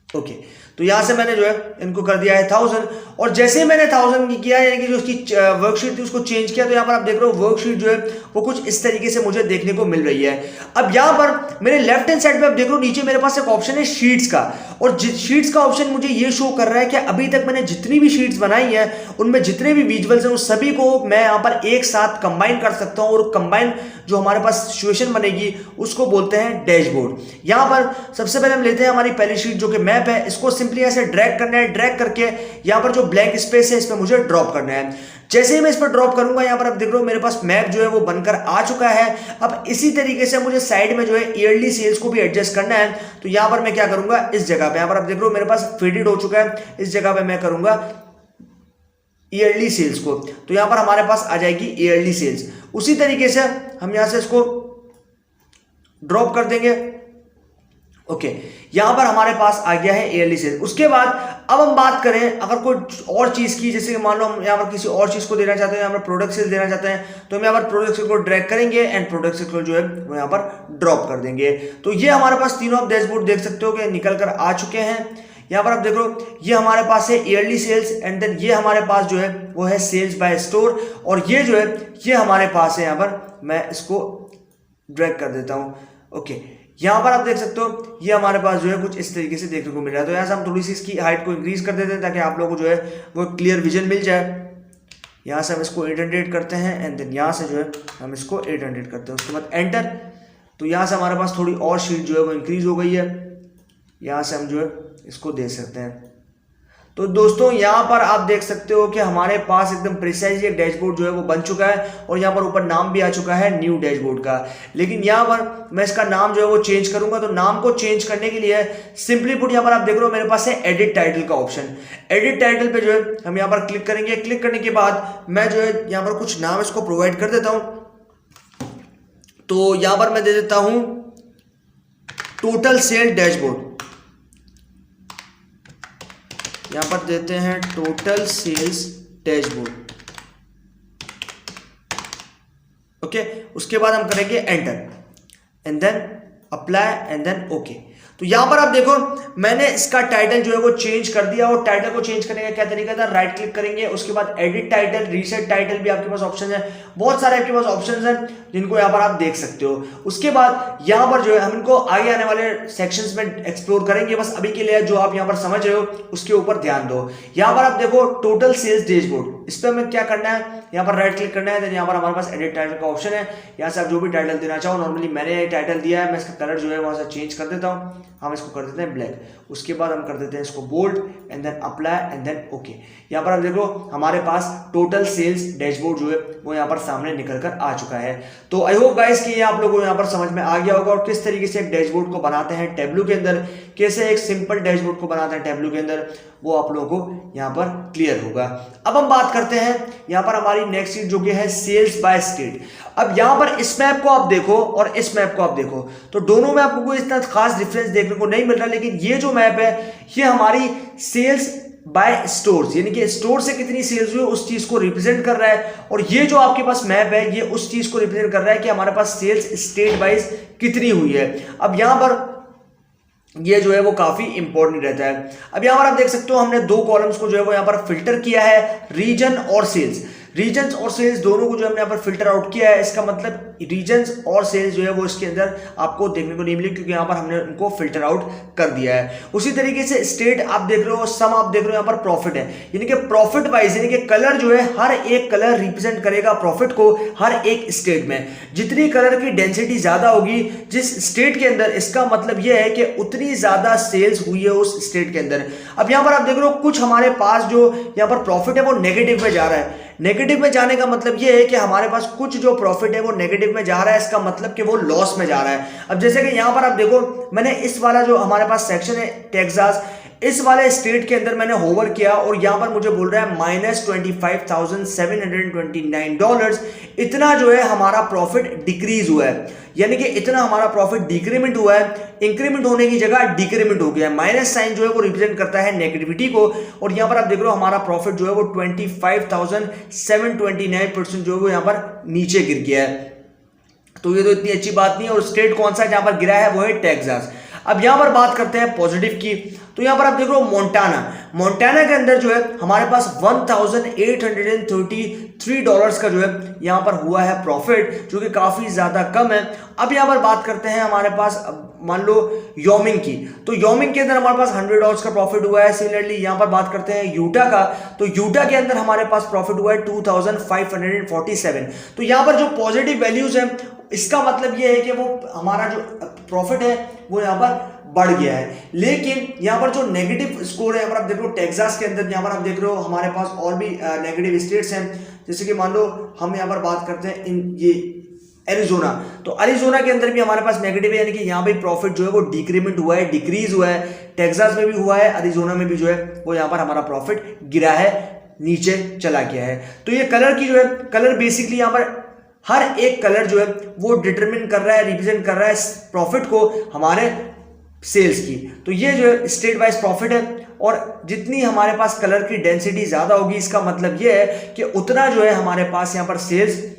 ओके। तो यहां से मैंने जो है इनको कर दिया है 1000, और जैसे ही मैंने 1000 की किया, यानी कि जो उसकी वर्कशीट थी उसको चेंज किया, तो यहां पर आप देख रहे हो वर्कशीट जो है वो कुछ इस तरीके से मुझे देखने को मिल रही है। अब यहां पर मेरे लेफ्ट हैंड साइड पे आप देख रहे हो नीचे मेरे पास एक ऑप्शन है शीट्स का, और शीट्स का ऑप्शन मुझे ये शो कर रहा है कि अभी तक मैंने जितनी भी शीट्स बनाई है उनमें जितने भी विजुअल्स हैं उस सभी को मैं यहां पर एक साथ कंबाइन कर सकता हूं, और कंबाइन जो हमारे पास सिचुएशन बनेगी उसको बोलते हैं डैशबोर्ड। यहां पर सबसे पहले हम लेते हैं हमारी पहली शीट जो कि मैप है, इसको सिंपली ऐसे ड्रैग करना है, ड्रैग करके यहां पर जो ब्लैंक स्पेस है इस पर मुझे ड्रॉप करना है। जैसे ही मैं इस पर ड्रॉप करूंगा, यहां पर आप देख रहे हो मेरे पास मैप जो है वो बनकर आ चुका है। अब इसी तरीके से मुझे साइड में जो है ईयरली सेल्स को भी एडजस्ट करना है, तो यहां पर मैं क्या करूंगा, इस जगह पे यहां पर आप देख रहे हो मेरे पास फेडेड हो चुका है, इस जगह पे मैं करूंगा ईयरली सेल्स को, तो यहां पर हमारे पास आ जाएगी ईयरली सेल्स। उसी तरीके से हम यहां से इसको ड्रॉप कर देंगे, ओके। यहां पर हमारे पास आ गया है ईयरली सेल्स। उसके बाद अब हम बात करें अगर कोई और चीज की, जैसे कि मान लो हम यहां पर किसी और चीज को देना चाहते हैं, यहां पर प्रोडक्ट सेल्स देना चाहते हैं, तो हम यहां पर प्रोडक्ट सेल्स को ड्रैग करेंगे एंड प्रोडक्ट सेल्स को जो है वो यहां पर ड्रॉप कर देंगे। तो ये हमारे पास तीनों आप डैशबोर्ड देख सकते हो कि निकल कर आ चुके हैं। यहां पर आप देख लो ये हमारे पास है ईयरली सेल्स, एंड देन ये हमारे पास जो है वो है सेल्स बाय स्टोर, और ये जो है ये हमारे पास है, यहां पर मैं इसको ड्रैग कर देता हूं, ओके। यहां पर आप देख सकते हो ये हमारे पास जो है कुछ इस तरीके से देखने को मिल रहा है। तो यहां से हम थोड़ी सी इसकी हाइट को इंक्रीज कर देते हैं ताकि आप लोगों को जो है वो क्लियर विजन मिल जाए। यहां से हम इसको 800 करते हैं, एंड देन यहां से जो है हम इसको 800 करते हैं, उसके बाद एंटर। तो यहां से हमारे पास थोड़ी और शीट जो है वो इंक्रीज हो गई है, यहां से हम जो है इसको दे सकते हैं। तो दोस्तों यहां पर आप देख सकते हो कि हमारे पास एकदम प्रिसाइज एक डैशबोर्ड जो है वो बन चुका है, और यहां पर ऊपर नाम भी आ चुका है न्यू डैशबोर्ड का। लेकिन यहां पर मैं इसका नाम जो है वो चेंज करूंगा, तो नाम को चेंज करने के लिए सिंपली पुट यहां पर आप देख रहे हो मेरे पास है एडिट टाइटल का ऑप्शन। एडिट टाइटल पे जो है हम यहां पर क्लिक करेंगे, क्लिक करने के बाद मैं जो है यहां पर कुछ नाम इसको प्रोवाइड कर देता हूं। तो यहां पर मैं दे देता हूं टोटल सेल डैशबोर्ड, यहां पर देते हैं टोटल सेल्स डैशबोर्ड, ओके। उसके बाद हम करेंगे enter and then apply and then okay. तो यहां पर आप देखो मैंने इसका टाइटल जो है वो चेंज कर दिया, और टाइटल को चेंज करने का क्या तरीका था, राइट क्लिक करेंगे, उसके बाद एडिट टाइटल, रीसेट टाइटल भी आपके पास ऑप्शन है, बहुत सारे आपके पास ऑप्शन हैं जिनको यहां पर आप देख सकते हो। उसके बाद यहां पर जो है हम इनको आगे आने वाले सेक्शंस में एक्सप्लोर करेंगे, बस अभी के लिए जो आप यहां पर समझ रहे हो उसके ऊपर ध्यान दो। यहां पर आप देखो टोटल सेल्स डैशबोर्ड, इस पर हमें क्या करना है, यहां पर राइट क्लिक करना है, देन यहां पर हमारे पास एडिट टाइटल का ऑप्शन है, यहां से आप जो भी टाइटल देना चाहो, नॉर्मली मैंने टाइटल दिया है, मैं इसका कलर जो है वहां से चेंज कर देता हूं, हम इसको कर देते हैं ब्लैक, उसके बाद हम कर देते हैं इसको bold and then apply and then okay. यहां पर आप देखो हमारे पास टोटल सेल्स डैशबोर्ड जो है वो यहां पर सामने निकल कर आ चुका है। तो आई होप गाइस कि ये आप लोगों को यहां पर समझ में आ गया होगा, और किस तरीके से एक डैशबोर्ड को बनाते हैं टैबलू के अंदर, कैसे एक सिंपल डैशबोर्ड को बनाते हैं टैबलू के अंदर, वो आप लोगों को यहां पर क्लियर होगा। अब हम बात करते हैं यहां पर हमारी नेक्स्ट शीट जो कि है सेल्स बाय स्टेट। अब यहां पर इस मैप को आप देखो और इस मैप को आप देखो, तो दोनों में आपको कोई इतना खास डिफरेंस देखने को नहीं मिल रहा, लेकिन ये जो मैप है ये हमारी सेल्स बाय स्टोर्स, यानी कि स्टोर से कितनी सेल्स हुई उस चीज को रिप्रेजेंट कर रहा है, और ये जो आपके पास मैप है ये उस चीज को रिप्रेजेंट कर रहा है कि हमारे पास सेल्स स्टेट वाइज कितनी हुई है। अब यहां पर ये जो है वो काफी इंपॉर्टेंट रहता है। अब यहां पर आप देख सकते हो हमने दो कॉलम्स को जो है वो यहां पर फिल्टर किया है, रीजन और सेल्स। रीजन्स और सेल्स दोनों को जो हमने यहाँ पर फिल्टर आउट किया है, इसका मतलब रीजन्स और सेल्स जो है वो इसके अंदर आपको देखने को नहीं मिले, क्योंकि यहाँ पर हमने उनको फिल्टर आउट कर दिया है। उसी तरीके से स्टेट आप देख रहे हो, सम आप देख रहे हो, यहाँ पर प्रॉफिट है, यानी कि प्रॉफिट वाइज, यानी कि कलर जो है हर एक कलर रिप्रेजेंट करेगा प्रॉफिट को हर एक स्टेट में। जितनी कलर की डेंसिटी ज्यादा होगी जिस स्टेट के अंदर, इसका मतलब यह है कि उतनी ज्यादा सेल्स हुई है उस स्टेट के अंदर। अब यहाँ पर आप देख रहे हो कुछ हमारे पास जो यहाँ पर प्रॉफिट है वो नेगेटिव में जा रहा है। नेगेटिव में जाने का मतलब यह है कि हमारे पास कुछ जो प्रॉफिट है वो नेगेटिव में जा रहा है, इसका मतलब कि वो लॉस में जा रहा है। अब जैसे कि यहां पर आप देखो मैंने इस वाला जो हमारे पास सेक्शन है टेक्सास, इस वाले स्टेट के अंदर मैंने होवर किया और यहां पर मुझे बोल रहा है -$25,729, इतना जो है हमारा प्रॉफिट डिक्रीज हुआ है, यानी कि इतना हमारा प्रॉफिट डिक्रीमेंट हुआ है। इंक्रीमेंट होने की जगह डिक्रीमेंट हो गया है। माइनस साइन जो है वो रिप्रेजेंट करता है नेगेटिविटी को, और यहां पर आप देख रहे हो हमारा प्रॉफिट जो है वो 25,729% जो है वो यहां पर नीचे गिर गया है। तो ये तो इतनी अच्छी बात नहीं है। और स्टेट कौन सा जहां पर गिरा है वो है टेक्सास। अब यहां पर बात करते हैं पॉजिटिव की, तो यहां पर आप देख रहे हो मोंटाना के अंदर जो है हमारे पास $1,833 का जो है यहां पर हुआ है प्रॉफिट, जो कि काफी ज्यादा कम है। अब यहां पर बात करते हैं हमारे पास मान लो योमिंग की, तो योमिंग के अंदर हमारे पास $100 का प्रॉफिट हुआ है। सिमिलरली यहां पर बात करते हैं यूटा का, तो यूटा के अंदर हमारे पास प्रॉफिट हुआ है 2547। तो यहां पर जो पॉजिटिव वैल्यूज है इसका मतलब यह है कि वो हमारा जो प्रॉफिट है वो यहां पर बढ़ गया है। लेकिन यहां पर जो नेगेटिव स्कोर है, यहां पर आप देख रहे हो टेक्सास के अंदर, यहां पर आप देख रहे हो हमारे पास और भी नेगेटिव स्टेट्स हैं, जैसे कि मान लो हम यहां पर बात करते हैं ये एरिजोना, तो एरिजोना के अंदर भी हमारे पास नेगेटिव है, यानी कि यहां पे प्रॉफिट जो है वो डिक्रीमेंट हुआ है, डिक्रीज हुआ है। टेक्सास में भी हुआ है, एरिजोना में भी जो है वो यहां पर हमारा प्रॉफिट गिरा है, नीचे चला गया है। तो ये कलर की जो है, कलर बेसिकली यहां पर हर एक कलर जो है वो डिटरमिन कर रहा है, रिप्रेजेंट कर रहा है प्रॉफिट को हमारे सेल्स की। तो ये जो है स्टेट वाइज प्रॉफिट है, और जितनी हमारे पास कलर की डेंसिटी ज्यादा होगी इसका मतलब ये है कि उतना जो है हमारे पास यहां पर सेल्स,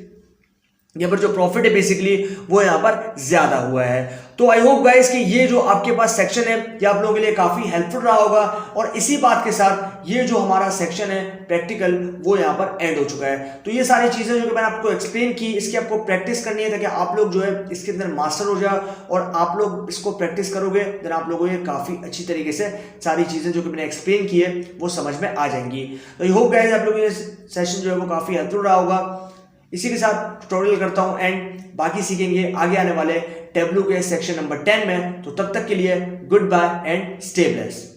यहाँ पर जो प्रॉफिट है बेसिकली वो यहाँ पर ज्यादा हुआ है। तो आई होप गाइस कि ये जो आपके पास सेक्शन है ये आप लोगों के लिए काफी हेल्पफुल रहा होगा। और इसी बात के साथ ये जो हमारा सेक्शन है प्रैक्टिकल वो यहाँ पर एंड हो चुका है। तो ये सारी चीजें जो कि मैंने आपको एक्सप्लेन की, इसकी आपको प्रैक्टिस करनी है ताकि आप लोग जो है इसके अंदर मास्टर हो जाए, और आप लोग इसको प्रैक्टिस करोगे देन आप लोगों को काफी अच्छी तरीके से सारी चीजें जो कि मैंने एक्सप्लेन की है वो समझ में आ जाएंगी। तो आई होप गाइस आप लोगों को ये सेशन जो है वो काफी हेल्पफुल रहा होगा। इसी के साथ ट्यूटोरियल करता हूं एंड बाकी सीखेंगे आगे आने वाले टेबलू के सेक्शन नंबर 10 में। तो तब तक के लिए goodbye and stay blessed.